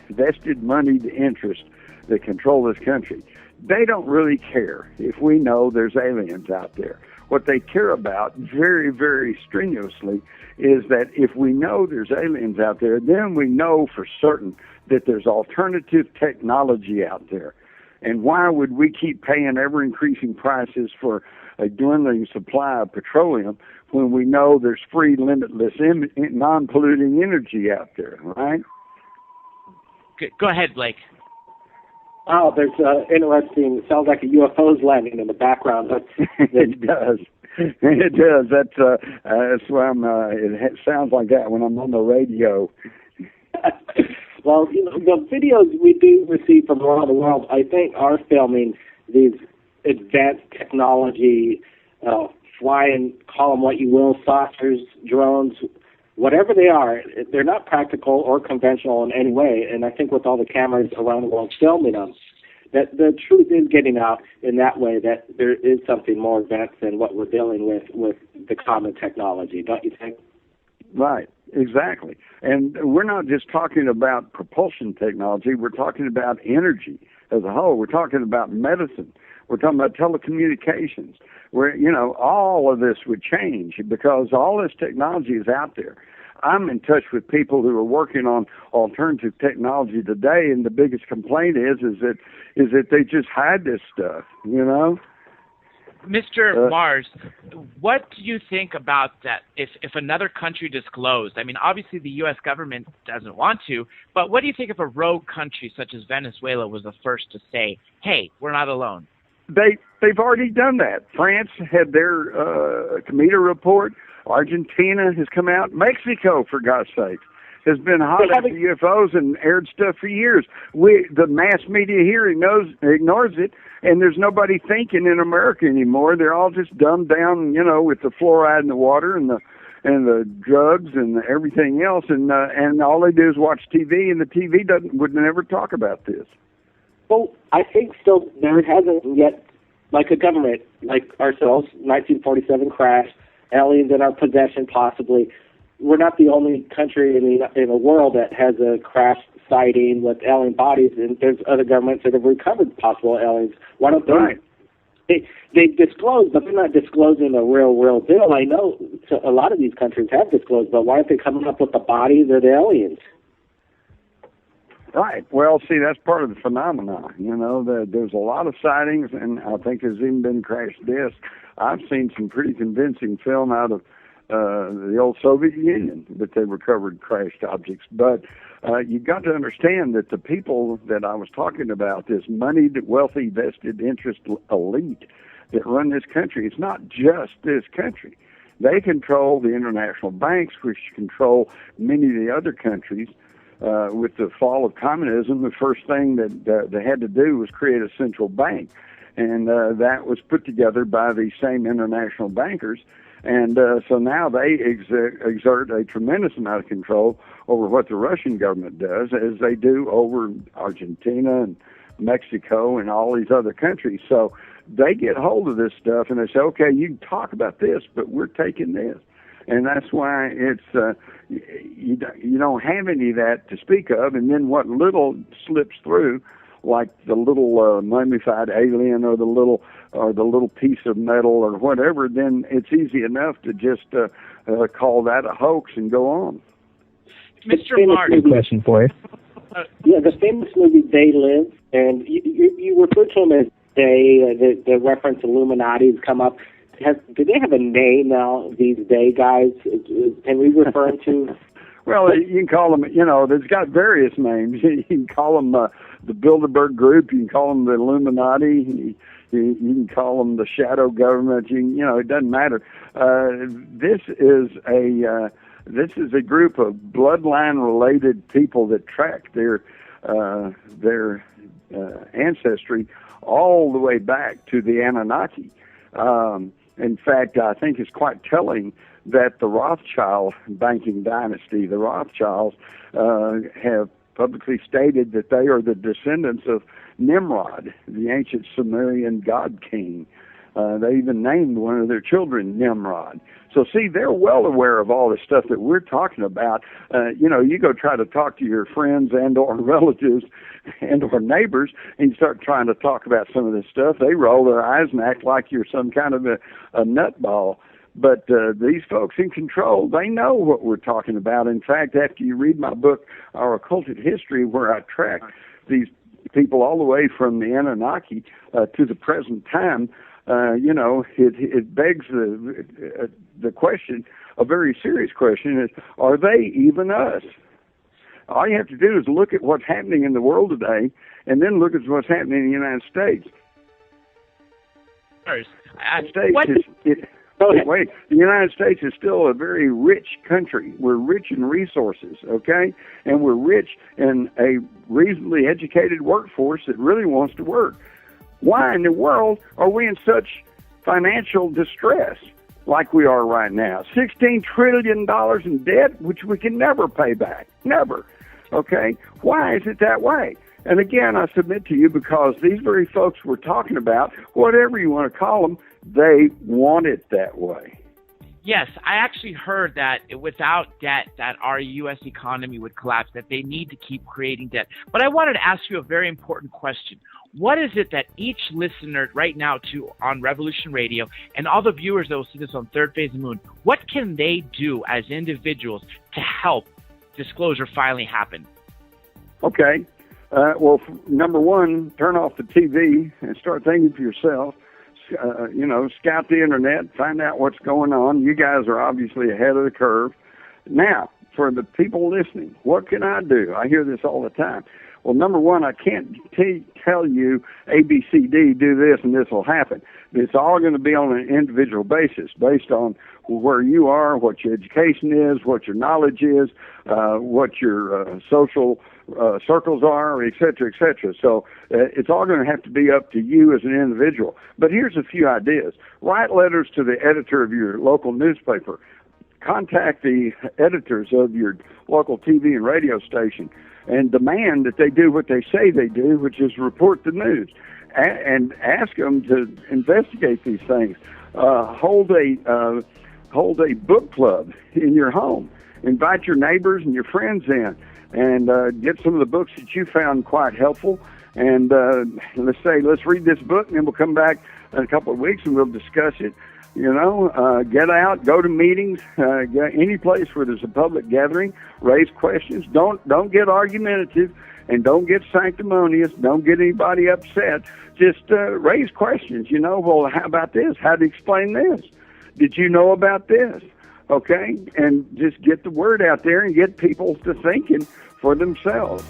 vested moneyed interests that control this country. They don't really care if we know there's aliens out there. What they care about very, very strenuously is that if we know there's aliens out there, then we know for certain that there's alternative technology out there. And why would we keep paying ever-increasing prices for a dwindling supply of petroleum when we know there's free, limitless, non-polluting energy out there, right? Go ahead, Blake. Oh, there's interesting, sounds like a UFO's landing in the background. It does. It does. That's why it sounds like that when I'm on the radio. Well, the videos we do receive from around the world, I think, are filming these advanced technology, flying, call them what you will, saucers, drones, whatever they are. They're not practical or conventional in any way. And I think with all the cameras around the world filming them, that the truth is getting out in that way, that there is something more advanced than what we're dealing with the common technology, don't you think? Right, exactly. And we're not just talking about propulsion technology, we're talking about energy as a whole. We're talking about medicine. We're talking about telecommunications, where, all of this would change because all this technology is out there. I'm in touch with people who are working on alternative technology today, and the biggest complaint is that they just hide this stuff, Mr. Mars, what do you think about that if another country disclosed? I mean, obviously the U.S. government doesn't want to, but what do you think if a rogue country such as Venezuela was the first to say, hey, we're not alone? They've already done that. France had their COMMENT report. Argentina has come out. Mexico, for God's sake, has been hot at the UFOs and aired stuff for years. The mass media here ignores it, and there's nobody thinking in America anymore. They're all just dumbed down, with the fluoride in the water and the drugs and everything else, and all they do is watch TV, and the TV would never talk about this. Well, I think still there hasn't yet, like a government like ourselves, 1947 crash, aliens in our possession possibly. We're not the only country in the world that has a crash sighting with alien bodies, and there's other governments that have recovered possible aliens. Why don't they? Right. They disclose, but they're not disclosing the real deal. I know a lot of these countries have disclosed, but why aren't they coming up with the bodies of the aliens? Right. Well, see, that's part of the phenomenon. There's a lot of sightings, and I think there's even been crash discs. I've seen some pretty convincing film out of the old Soviet Union that they recovered crashed objects. But you've got to understand that the people that I was talking about, this moneyed, wealthy, vested interest elite that run this country, it's not just this country. They control the international banks, which control many of the other countries. With the fall of communism, the first thing that they had to do was create a central bank. And that was put together by these same international bankers. And so now they exert a tremendous amount of control over what the Russian government does, as they do over Argentina and Mexico and all these other countries. So they get hold of this stuff and they say, okay, you can talk about this, but we're taking this. And that's why it's you don't have any of that to speak of. And then what little slips through, like the little mummified alien or the little piece of metal or whatever, then it's easy enough to just call that a hoax and go on. Mr. Martin, question for you. Yeah, the famous movie They Live, and you refer to them as they. The reference Illuminati's come up. Do they have a name now, these day guys? Can we refer them to? Well, you can call them, there's got various names. You can call them the Bilderberg Group. You can call them the Illuminati. You can call them the shadow government. It doesn't matter. This is a group of bloodline-related people that track their ancestry all the way back to the Anunnaki. In fact, I think it's quite telling that the Rothschild banking dynasty, the Rothschilds, have publicly stated that they are the descendants of Nimrod, the ancient Sumerian god king. They even named one of their children Nimrod. So, see, they're well aware of all the stuff that we're talking about. You go try to talk to your friends and or relatives and or neighbors, and you start trying to talk about some of this stuff, they roll their eyes and act like you're some kind of a nutball. But these folks in control, they know what we're talking about. In fact, after you read my book, Our Occulted History, where I track these people all the way from the Anunnaki to the present time, it begs the question, a very serious question, is, are they even us? All you have to do is look at what's happening in the world today, and then look at what's happening in the United States. The United States is still a very rich country. We're rich in resources, okay? And we're rich in a reasonably educated workforce that really wants to work. Why in the world are we in such financial distress like we are right now? $16 trillion in debt, which we can never pay back. Never. Okay? Why is it that way? And again, I submit to you, because these very folks we're talking about, whatever you want to call them, they want it that way. Yes, I actually heard that without debt, that our U.S. economy would collapse, that they need to keep creating debt. But I wanted to ask you a very important question. What is it that each listener right now on Revolution Radio and all the viewers that will see this on Third Phase of the Moon, what can they do as individuals to help disclosure finally happen? Okay. Well, number one, turn off the TV and start thinking for yourself. scout the internet, find out what's going on. You guys are obviously ahead of the curve. Now, for the people listening, what can I do? I hear this all the time. Well, number one, I can't tell you A, B, C, D, do this and this will happen. It's all going to be on an individual basis based on where you are, what your education is, what your knowledge is, what your social circles are, et cetera, et cetera. So it's all going to have to be up to you as an individual. But here's a few ideas. Write letters to the editor of your local newspaper. Contact the editors of your local TV and radio station and demand that they do what they say they do, which is report the news, and ask them to investigate these things. Hold a book club in your home. Invite your neighbors and your friends in, and get some of the books that you found quite helpful. And let's read this book, and then we'll come back in a couple of weeks and we'll discuss it. Get out, go to meetings, any place where there's a public gathering, raise questions. Don't get argumentative and don't get sanctimonious. Don't get anybody upset. Just raise questions. Well, how about this? How do you explain this? Did you know about this? Okay? And just get the word out there and get people to thinking for themselves.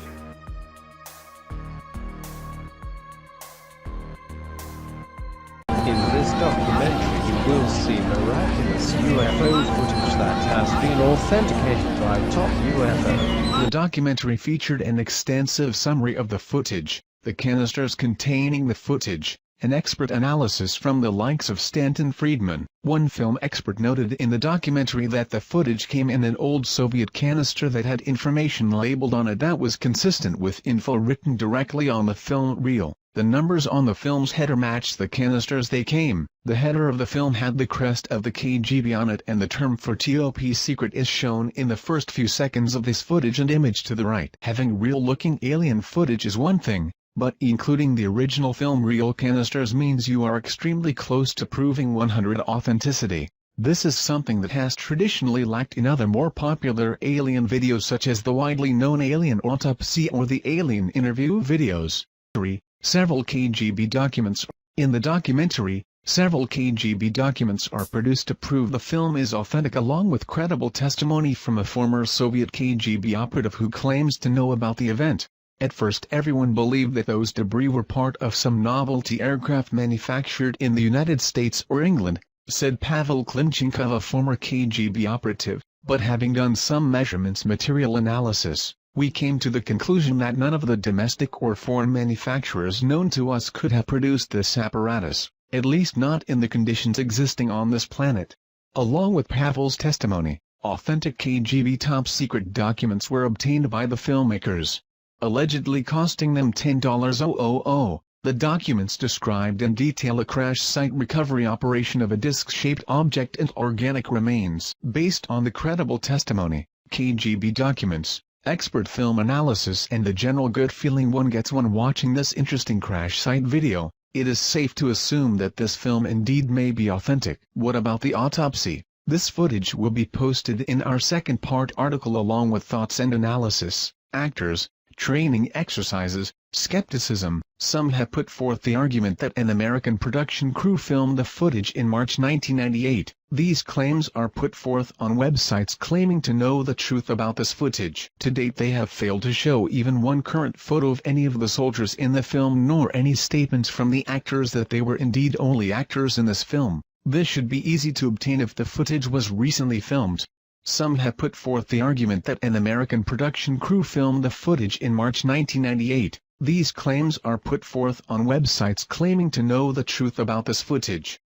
In this documentary, you will see miraculous UFO footage that has been authenticated by top UFO. The documentary featured an extensive summary of the footage, the canisters containing the footage, an expert analysis from the likes of Stanton Friedman. One film expert noted in the documentary that the footage came in an old Soviet canister that had information labeled on it that was consistent with info written directly on the film reel. The numbers on the film's header matched the canisters they came. The header of the film had the crest of the KGB on it, and the term for top secret is shown in the first few seconds of this footage and image to the right. Having real-looking alien footage is one thing, but including the original film reel canisters means you are extremely close to proving 100% authenticity. This is something that has traditionally lacked in other more popular alien videos such as the widely known Alien Autopsy or the Alien Interview videos. 3. Several KGB documents. In the documentary, several KGB documents are produced to prove the film is authentic, along with credible testimony from a former Soviet KGB operative who claims to know about the event. At first everyone believed that those debris were part of some novelty aircraft manufactured in the United States or England, said Pavel Klimchenkov, a former KGB operative, but having done some measurements material analysis, we came to the conclusion that none of the domestic or foreign manufacturers known to us could have produced this apparatus, at least not in the conditions existing on this planet. Along with Pavel's testimony, authentic KGB top-secret documents were obtained by the filmmakers, allegedly costing them $10,000. The documents described in detail a crash site recovery operation of a disc-shaped object and organic remains. Based on the credible testimony, KGB documents, expert film analysis and the general good feeling one gets when watching this interesting crash site video, it is safe to assume that this film indeed may be authentic. What about the autopsy? This footage will be posted in our second part article along with thoughts and analysis, actors, training exercises, skepticism. Some have put forth the argument that an American production crew filmed the footage in March 1998. These claims are put forth on websites claiming to know the truth about this footage. To date they have failed to show even one current photo of any of the soldiers in the film, nor any statements from the actors that they were indeed only actors in this film. This should be easy to obtain if the footage was recently filmed. Some have put forth the argument that an American production crew filmed the footage in March 1998. These claims are put forth on websites claiming to know the truth about this footage.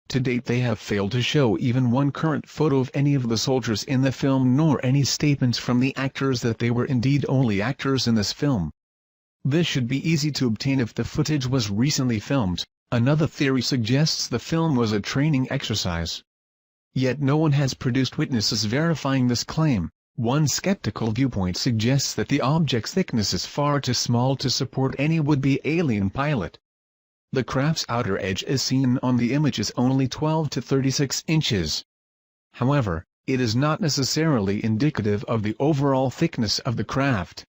To date they have failed to show even one current photo of any of the soldiers in the film, nor any statements from the actors that they were indeed only actors in this film. This should be easy to obtain if the footage was recently filmed. Another theory suggests the film was a training exercise. Yet no one has produced witnesses verifying this claim. One skeptical viewpoint suggests that the object's thickness is far too small to support any would-be alien pilot. The craft's outer edge as seen on the image is only 12 to 36 inches. However, it is not necessarily indicative of the overall thickness of the craft.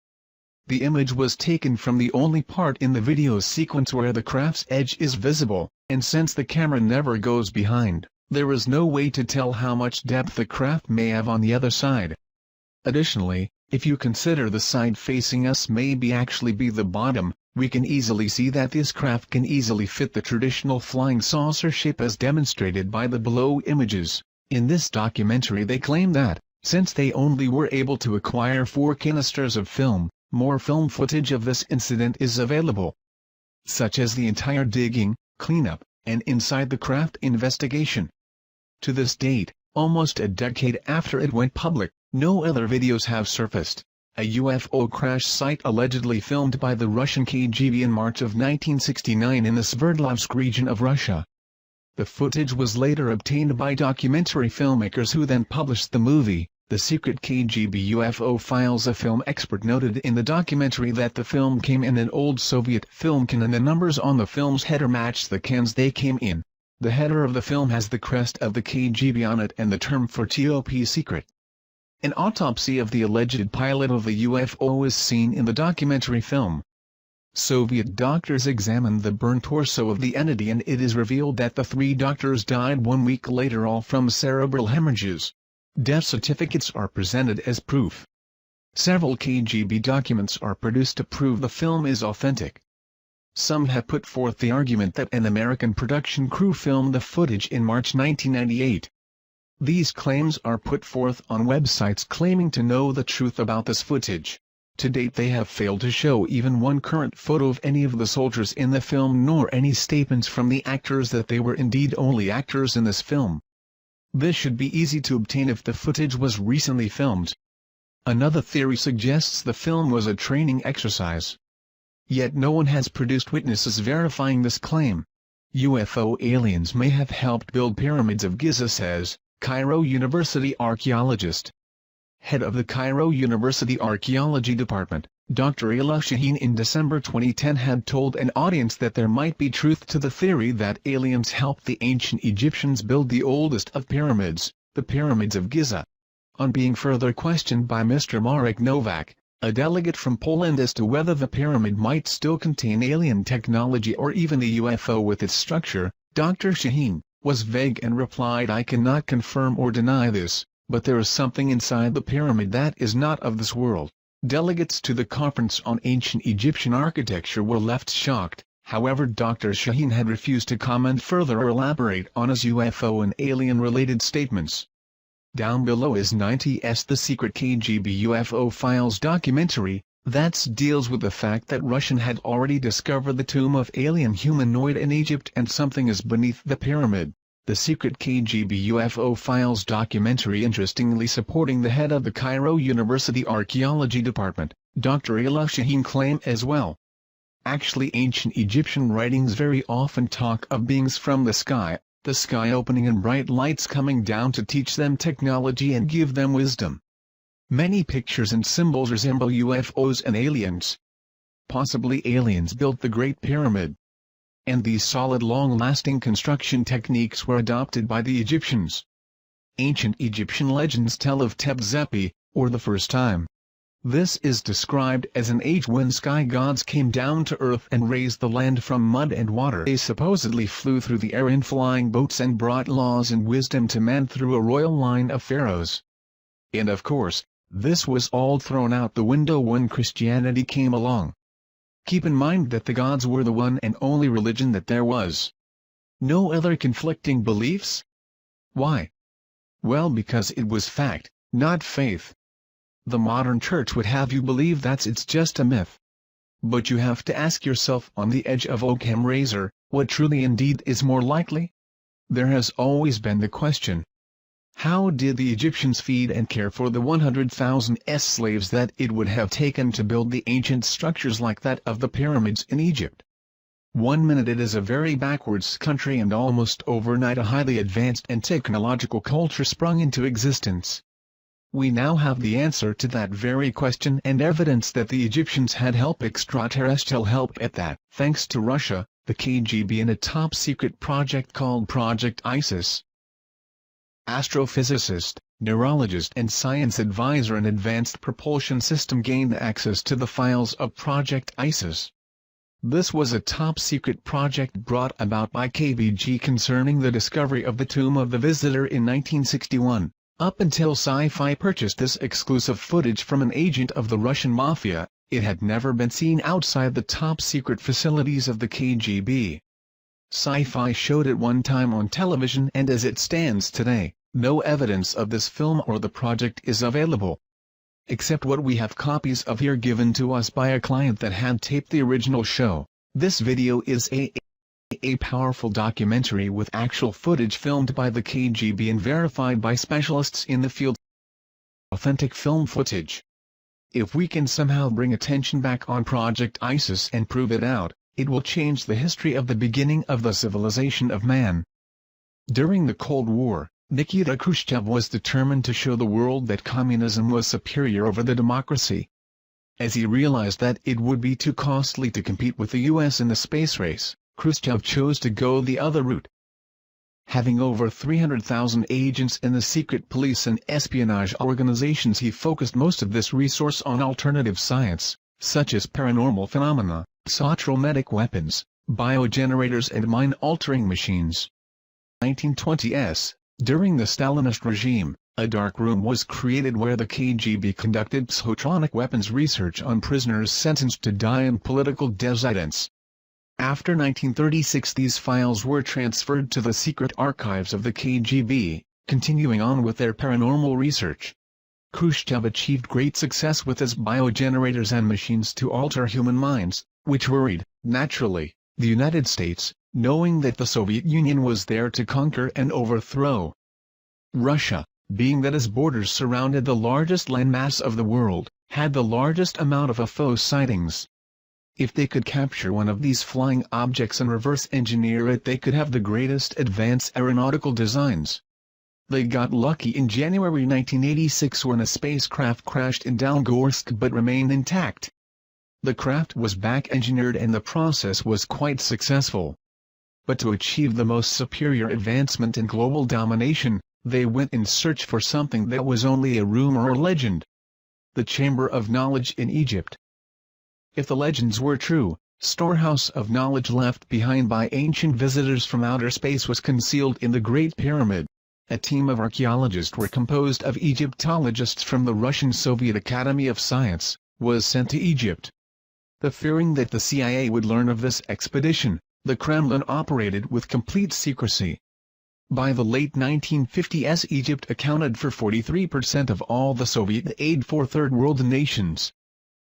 The image was taken from the only part in the video sequence where the craft's edge is visible, and since the camera never goes behind, there is no way to tell how much depth the craft may have on the other side. Additionally, if you consider the side facing us may actually be the bottom, we can easily see that this craft can easily fit the traditional flying saucer shape as demonstrated by the below images. In this documentary they claim that, since they only were able to acquire 4 canisters of film, more film footage of this incident is available, such as the entire digging, cleanup, and inside the craft investigation. To this date, almost a decade after it went public, no other videos have surfaced. A UFO crash site allegedly filmed by the Russian KGB in March of 1969 in the Sverdlovsk region of Russia. The footage was later obtained by documentary filmmakers who then published the movie, The Secret KGB UFO Files. A film expert noted in the documentary that the film came in an old Soviet film can and the numbers on the film's header match the cans they came in. The header of the film has the crest of the KGB on it and the term for top secret. An autopsy of the alleged pilot of the UFO is seen in the documentary film. Soviet doctors examined the burnt torso of the entity and it is revealed that the 3 doctors died 1 week later, all from cerebral hemorrhages. Death certificates are presented as proof. Several KGB documents are produced to prove the film is authentic. Some have put forth the argument that an American production crew filmed the footage in March 1998. These claims are put forth on websites claiming to know the truth about this footage. To date they have failed to show even one current photo of any of the soldiers in the film nor any statements from the actors that they were indeed only actors in this film. This should be easy to obtain if the footage was recently filmed. Another theory suggests the film was a training exercise. Yet no one has produced witnesses verifying this claim. UFO aliens may have helped build pyramids of Giza, says Cairo University archaeologist. Head of the Cairo University Archaeology Department, Dr. Ayla Shaheen in December 2010 had told an audience that there might be truth to the theory that aliens helped the ancient Egyptians build the oldest of pyramids, the pyramids of Giza. On being further questioned by Mr. Marek Nowak, a delegate from Poland, as to whether the pyramid might still contain alien technology or even the UFO with its structure, Dr. Shaheen was vague and replied, "I cannot confirm or deny this, but there is something inside the pyramid that is not of this world." Delegates to the conference on ancient Egyptian architecture were left shocked. However, Dr. Shaheen had refused to comment further or elaborate on his UFO and alien-related statements. Down below is 90's The Secret KGB UFO Files documentary, that deals with the fact that Russian had already discovered the tomb of alien humanoid in Egypt and something is beneath the pyramid. The Secret KGB UFO Files documentary interestingly supporting the head of the Cairo University Archaeology Department, Dr. Ayla Shaheen claim as well. Actually, ancient Egyptian writings very often talk of beings from the sky opening and bright lights coming down to teach them technology and give them wisdom. Many pictures and symbols resemble UFOs and aliens. Possibly aliens built the Great Pyramid. And these solid long-lasting construction techniques were adopted by the Egyptians. Ancient Egyptian legends tell of Tep-Zepi, or the first time. This is described as an age when sky gods came down to earth and raised the land from mud and water. They supposedly flew through the air in flying boats and brought laws and wisdom to man through a royal line of pharaohs. And of course, this was all thrown out the window when Christianity came along. Keep in mind that the gods were the one and only religion that there was. No other conflicting beliefs? Why? Well, because it was fact, not faith. The modern church would have you believe that it's just a myth. But you have to ask yourself, on the edge of Occam razor, what truly indeed is more likely? There has always been the question. How did the Egyptians feed and care for the 100,000 slaves that it would have taken to build the ancient structures like that of the pyramids in Egypt? 1 minute it is a very backwards country and almost overnight a highly advanced and technological culture sprung into existence. We now have the answer to that very question and evidence that the Egyptians had help, extraterrestrial help at that, thanks to Russia, the KGB, and a top-secret project called Project ISIS. Astrophysicist, neurologist and science advisor in Advanced Propulsion System gained access to the files of Project ISIS. This was a top-secret project brought about by KGB concerning the discovery of the tomb of the visitor in 1961. Up until Sci-Fi purchased this exclusive footage from an agent of the Russian Mafia, it had never been seen outside the top-secret facilities of the KGB. Sci-Fi showed it one time on television, and as it stands today, no evidence of this film or the project is available, except what we have copies of here given to us by a client that had taped the original show. This video is a powerful documentary with actual footage filmed by the KGB and verified by specialists in the field. Authentic film footage. If we can somehow bring attention back on Project ISIS and prove it out, it will change the history of the beginning of the civilization of man. During the Cold War, Nikita Khrushchev was determined to show the world that communism was superior over the democracy. As he realized that it would be too costly to compete with the US in the space race, Khrushchev chose to go the other route. Having over 300,000 agents in the secret police and espionage organizations, he focused most of this resource on alternative science, such as paranormal phenomena, sotrometic weapons, biogenerators and mind-altering machines. 1920s, during the Stalinist regime, a dark room was created where the KGB conducted psychotronic weapons research on prisoners sentenced to die and political dissidents. After 1936, these files were transferred to the secret archives of the KGB, continuing on with their paranormal research. Khrushchev achieved great success with his biogenerators and machines to alter human minds, which worried, naturally, the United States, knowing that the Soviet Union was there to conquer and overthrow. Russia, being that its borders surrounded the largest landmass of the world, had the largest amount of UFO sightings. If they could capture one of these flying objects and reverse engineer it, they could have the greatest advanced aeronautical designs. They got lucky in January 1986 when a spacecraft crashed in Dalgorsk but remained intact. The craft was back-engineered and the process was quite successful. But to achieve the most superior advancement in global domination, they went in search for something that was only a rumor or legend. The Chamber of Knowledge in Egypt. If the legends were true, storehouse of knowledge left behind by ancient visitors from outer space was concealed in the Great Pyramid. A team of archaeologists were composed of Egyptologists from the Russian Soviet Academy of Science, was sent to Egypt. The fearing that the CIA would learn of this expedition, the Kremlin operated with complete secrecy. By the late 1950s, Egypt accounted for 43% of all the Soviet aid for Third World nations.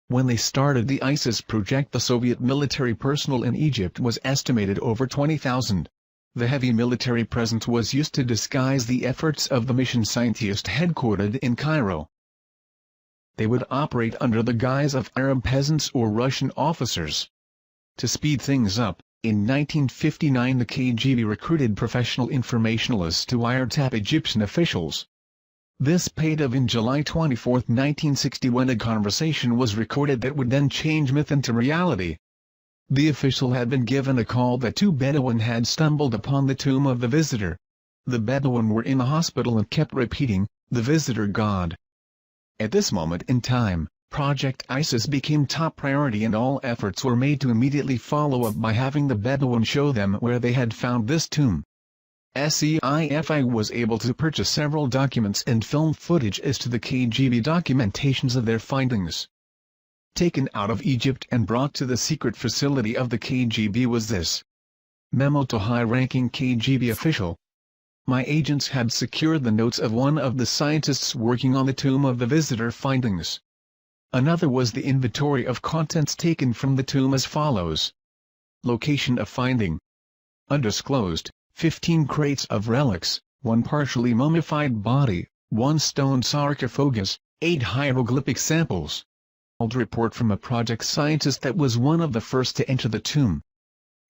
When they started the ISIS project, the Soviet military personnel in Egypt was estimated over 20,000. The heavy military presence was used to disguise the efforts of the mission scientists headquartered in Cairo. They would operate under the guise of Arab peasants or Russian officers. To speed things up, in 1959 the KGB recruited professional informationalists to wiretap Egyptian officials. This paid off in July 24, 1960, when a conversation was recorded that would then change myth into reality. The official had been given a call that two Bedouin had stumbled upon the tomb of the visitor. The Bedouin were in the hospital and kept repeating, "The visitor God." At this moment in time, Project ISIS became top priority and all efforts were made to immediately follow up by having the Bedouin show them where they had found this tomb. SCIFI was able to purchase several documents and film footage as to the KGB documentations of their findings. Taken out of Egypt and brought to the secret facility of the KGB was this memo to high-ranking KGB official. My agents had secured the notes of one of the scientists working on the tomb of the visitor findings. Another was the inventory of contents taken from the tomb as follows. Location of finding. Undisclosed. 15 crates of relics, 1 partially mummified body, 1 stone sarcophagus, 8 hieroglyphic samples. Old report from a project scientist that was one of the first to enter the tomb.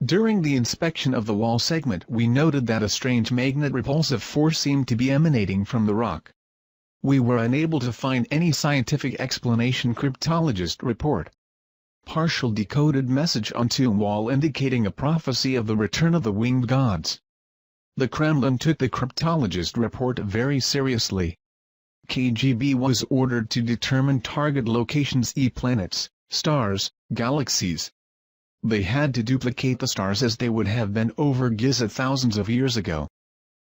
During the inspection of the wall segment, we noted that a strange magnet-repulsive force seemed to be emanating from the rock. We were unable to find any scientific explanation. Cryptologist report. Partial decoded message on tomb wall indicating a prophecy of the return of the winged gods. The Kremlin took the cryptologist report very seriously. KGB was ordered to determine target locations: planets, stars, galaxies. They had to duplicate the stars as they would have been over Giza thousands of years ago.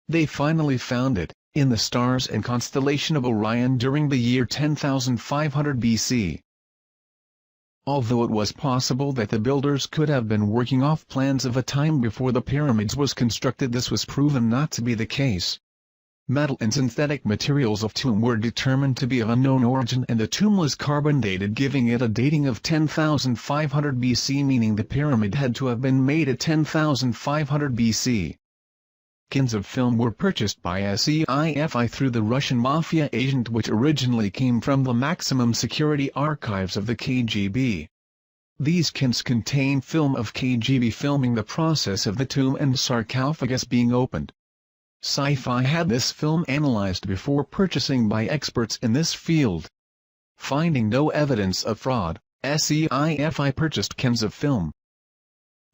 They finally found it, in the stars and constellation of Orion during the year 10,500 BC. Although it was possible that the builders could have been working off plans of a time before the pyramids was constructed, this was proven not to be the case. Metal and synthetic materials of tomb were determined to be of unknown origin, and the tomb was carbon dated, giving it a dating of 10,500 BC, meaning the pyramid had to have been made at 10,500 BC. Cans of film were purchased by SCIFI through the Russian mafia agent, which originally came from the maximum security archives of the KGB. These cans contain film of KGB filming the process of the tomb and sarcophagus being opened. Sci-Fi had this film analyzed before purchasing by experts in this field. Finding no evidence of fraud, SCIFI purchased cans of film.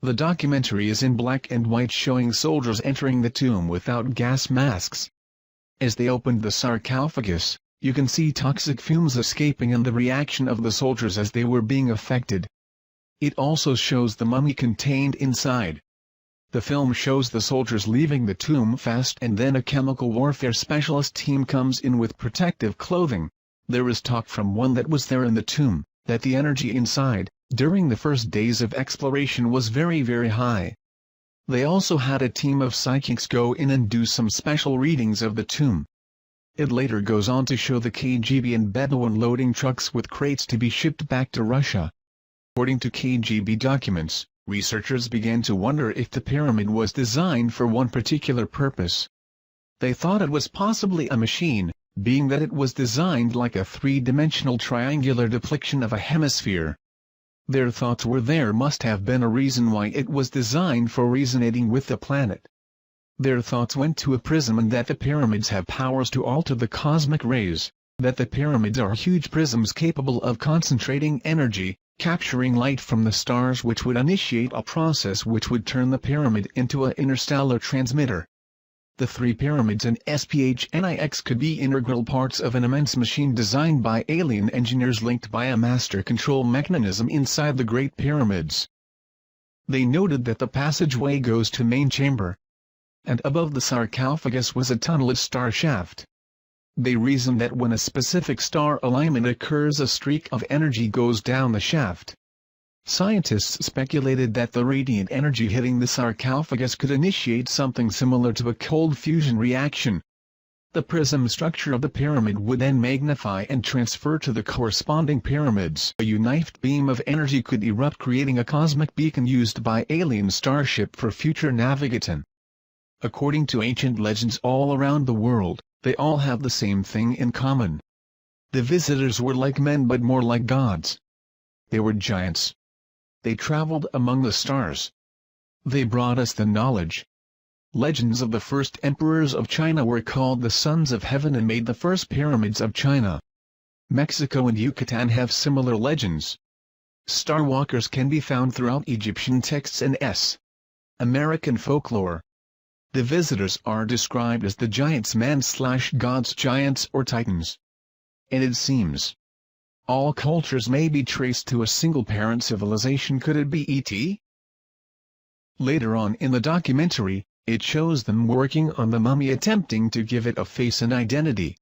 The documentary is in black and white, showing soldiers entering the tomb without gas masks. As they opened the sarcophagus, you can see toxic fumes escaping and the reaction of the soldiers as they were being affected. It also shows the mummy contained inside. The film shows the soldiers leaving the tomb fast, and then a chemical warfare specialist team comes in with protective clothing. There is talk from one that was there in the tomb, that the energy inside, during the first days of exploration, was very high. They also had a team of psychics go in and do some special readings of the tomb. It later goes on to show the KGB and Bedouin loading trucks with crates to be shipped back to Russia. According to KGB documents, researchers began to wonder if the pyramid was designed for one particular purpose. They thought it was possibly a machine, being that it was designed like a three-dimensional triangular depiction of a hemisphere. Their thoughts were there must have been a reason why it was designed for resonating with the planet. Their thoughts went to a prism, and that the pyramids have powers to alter the cosmic rays, that the pyramids are huge prisms capable of concentrating energy, capturing light from the stars, which would initiate a process which would turn the pyramid into an interstellar transmitter. The three pyramids and SPHNIX could be integral parts of an immense machine designed by alien engineers linked by a master control mechanism inside the Great Pyramids. They noted that the passageway goes to main chamber, and above the sarcophagus was a tunnel star shaft. They reasoned that when a specific star alignment occurs, a streak of energy goes down the shaft. Scientists speculated that the radiant energy hitting the sarcophagus could initiate something similar to a cold fusion reaction. The prism structure of the pyramid would then magnify and transfer to the corresponding pyramids. A united beam of energy could erupt, creating a cosmic beacon used by alien starship for future navigation. According to ancient legends all around the world, they all have the same thing in common. The visitors were like men but more like gods. They were giants. They traveled among the stars. They brought us the knowledge. Legends of the first emperors of China were called the Sons of Heaven and made the first pyramids of China. Mexico and Yucatan have similar legends. Starwalkers can be found throughout Egyptian texts and American folklore. The visitors are described as the giants, man/gods, giants or titans. And it seems all cultures may be traced to a single parent civilization. Could it be E.T.? Later on in the documentary, it shows them working on the mummy, attempting to give it a face and identity.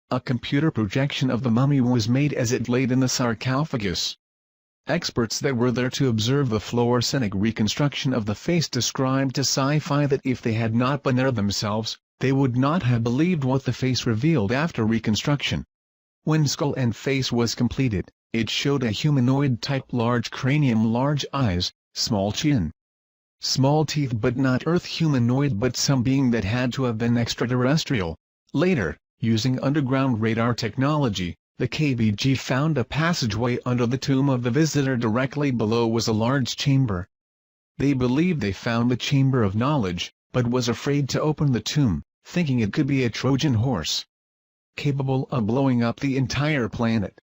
A computer projection of the mummy was made as it laid in the sarcophagus. Experts that were there to observe the fluorescent reconstruction of the face described to Sci-Fi that if they had not been there themselves, they would not have believed what the face revealed after reconstruction. When skull and face was completed, it showed a humanoid type: large cranium, large eyes, small chin, small teeth, but not Earth humanoid, but some being that had to have been extraterrestrial. Later, using underground radar technology, the KBG found a passageway under the tomb of the visitor. Directly below was a large chamber. They believed they found the chamber of knowledge, but was afraid to open the tomb, thinking it could be a Trojan horse, capable of blowing up the entire planet.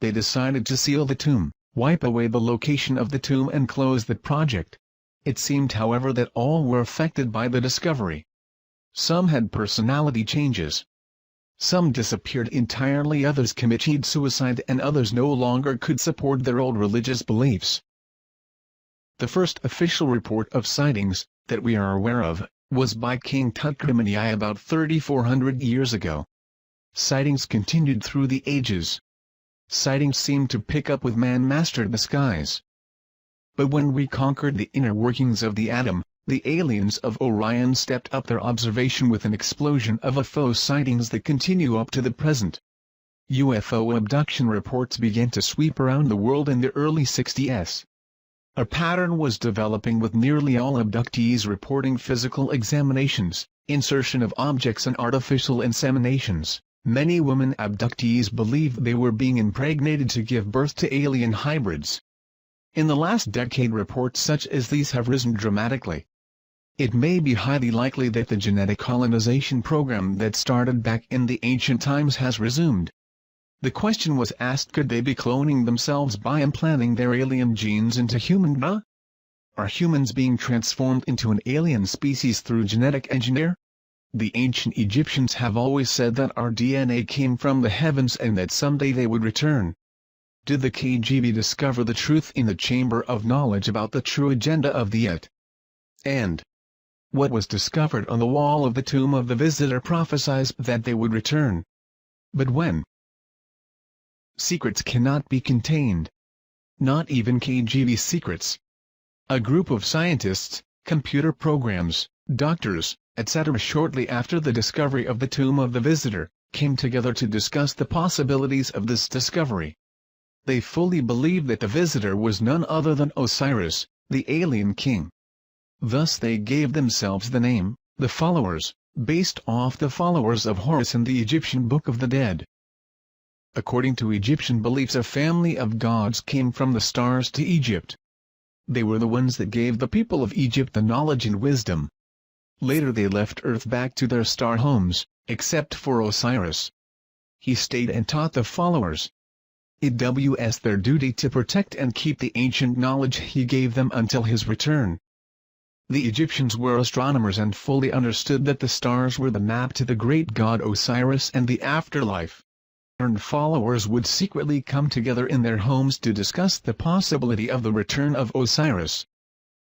They decided to seal the tomb, wipe away the location of the tomb, and close the project. It seemed, however, that all were affected by the discovery. Some had personality changes. Some disappeared entirely, others committed suicide, and others no longer could support their old religious beliefs. The first official report of sightings, that we are aware of, was by King Tutkremeni about 3,400 years ago. Sightings continued through the ages. Sightings seemed to pick up with man mastered the skies. But when we conquered the inner workings of the atom, the aliens of Orion stepped up their observation with an explosion of UFO sightings that continue up to the present. UFO abduction reports began to sweep around the world in the early 60s. A pattern was developing with nearly all abductees reporting physical examinations, insertion of objects and artificial inseminations. Many women abductees believed they were being impregnated to give birth to alien hybrids. In the last decade, reports such as these have risen dramatically. It may be highly likely that the genetic colonization program that started back in the ancient times has resumed. The question was asked, could they be cloning themselves by implanting their alien genes into human DNA? Are humans being transformed into an alien species through genetic engineering? The ancient Egyptians have always said that our DNA came from the heavens and that someday they would return. Did the KGB discover the truth in the Chamber of Knowledge about the true agenda of the Yet? And what was discovered on the wall of the tomb of the visitor prophesies that they would return. But when? Secrets cannot be contained. Not even KGB secrets. A group of scientists, computer programs, doctors, etc. shortly after the discovery of the tomb of the visitor, came together to discuss the possibilities of this discovery. They fully believed that the visitor was none other than Osiris, the alien king. Thus they gave themselves the name, the Followers, based off the followers of Horus in the Egyptian Book of the Dead. According to Egyptian beliefs, a family of gods came from the stars to Egypt. They were the ones that gave the people of Egypt the knowledge and wisdom. Later they left Earth back to their star homes, except for Osiris. He stayed and taught the followers. It was their duty to protect and keep the ancient knowledge he gave them until his return. The Egyptians were astronomers and fully understood that the stars were the map to the great god Osiris and the afterlife. Followers would secretly come together in their homes to discuss the possibility of the return of Osiris.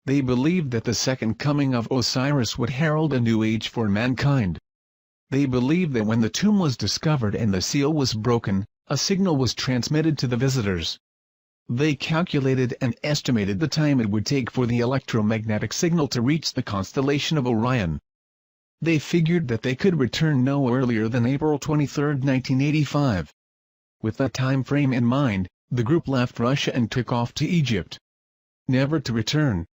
They believed that the second coming of Osiris would herald a new age for mankind. They believed that when the tomb was discovered and the seal was broken, a signal was transmitted to the visitors. They calculated and estimated the time it would take for the electromagnetic signal to reach the constellation of Orion. They figured that they could return no earlier than April 23, 1985. With that time frame in mind, the group left Russia and took off to Egypt, never to return.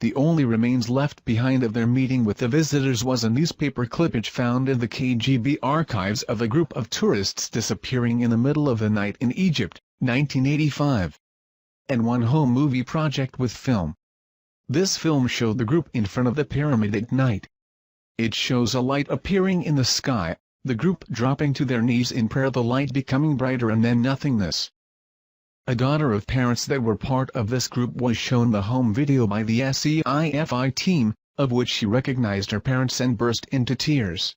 The only remains left behind of their meeting with the visitors was a newspaper clippage found in the KGB archives of a group of tourists disappearing in the middle of the night in Egypt, 1985. And one home movie project with film. This film showed the group in front of the pyramid at night. It shows a light appearing in the sky, the group dropping to their knees in prayer, the light becoming brighter and then nothingness. A daughter of parents that were part of this group was shown the home video by the SCIFI team, of which she recognized her parents and burst into tears.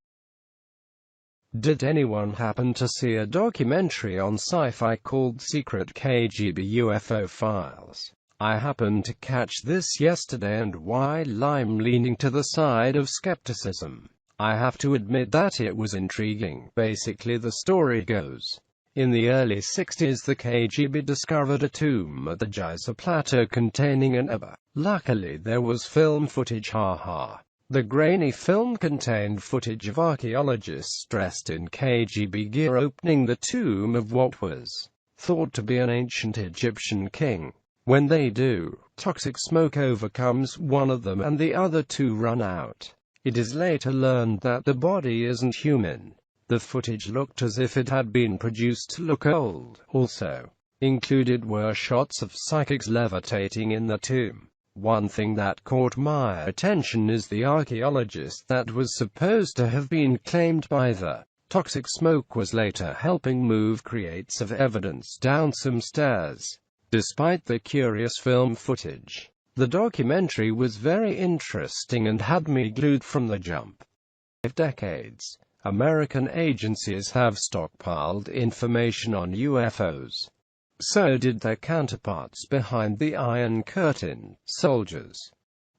Did anyone happen to see a documentary on sci-fi called Secret KGB UFO Files? I happened to catch this yesterday, and while I'm leaning to the side of skepticism, I have to admit that it was intriguing. Basically, the story goes, in the early 60s the KGB discovered a tomb at the Giza Plateau containing an UFO. Luckily there was film footage, haha. The grainy film contained footage of archaeologists dressed in KGB gear opening the tomb of what was thought to be an ancient Egyptian king. When they do, toxic smoke overcomes one of them and the other two run out. It is later learned that the body isn't human. The footage looked as if it had been produced to look old. Also included were shots of psychics levitating in the tomb. One thing that caught my attention is the archaeologist that was supposed to have been claimed by the toxic smoke was later helping move crates of evidence down some stairs. Despite the curious film footage, the documentary was very interesting and had me glued from the jump. For decades, American agencies have stockpiled information on UFOs. So did their counterparts behind the Iron Curtain. Soldiers,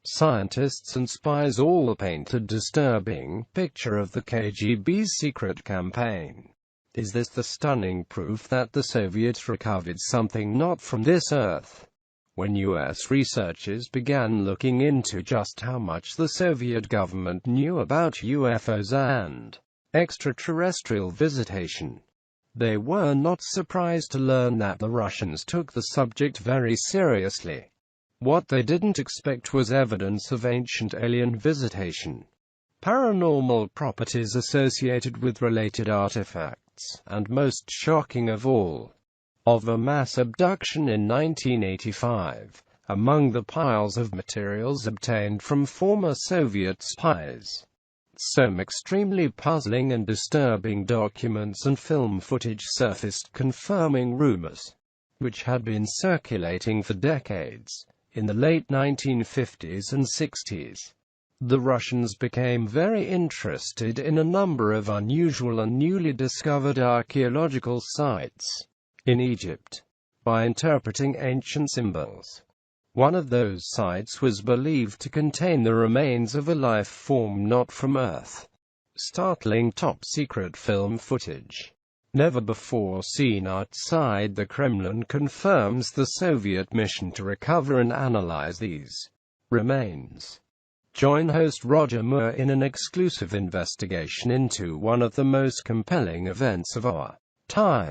scientists and spies all paint a disturbing picture of the KGB's secret campaign. Is this the stunning proof that the Soviets recovered something not from this earth? When U.S. researchers began looking into just how much the Soviet government knew about UFOs and extraterrestrial visitation, they were not surprised to learn that the Russians took the subject very seriously. What they didn't expect was evidence of ancient alien visitation, paranormal properties associated with related artifacts, and most shocking of all, of a mass abduction in 1985, among the piles of materials obtained from former Soviet spies. Some extremely puzzling and disturbing documents and film footage surfaced confirming rumors, which had been circulating for decades. In the late 1950s and 60s, the Russians became very interested in a number of unusual and newly discovered archaeological sites in Egypt by interpreting ancient symbols. One of those sites was believed to contain the remains of a life form not from Earth. Startling top-secret film footage, never before seen outside the Kremlin, confirms the Soviet mission to recover and analyze these remains. Join host Roger Moore in an exclusive investigation into one of the most compelling events of our time.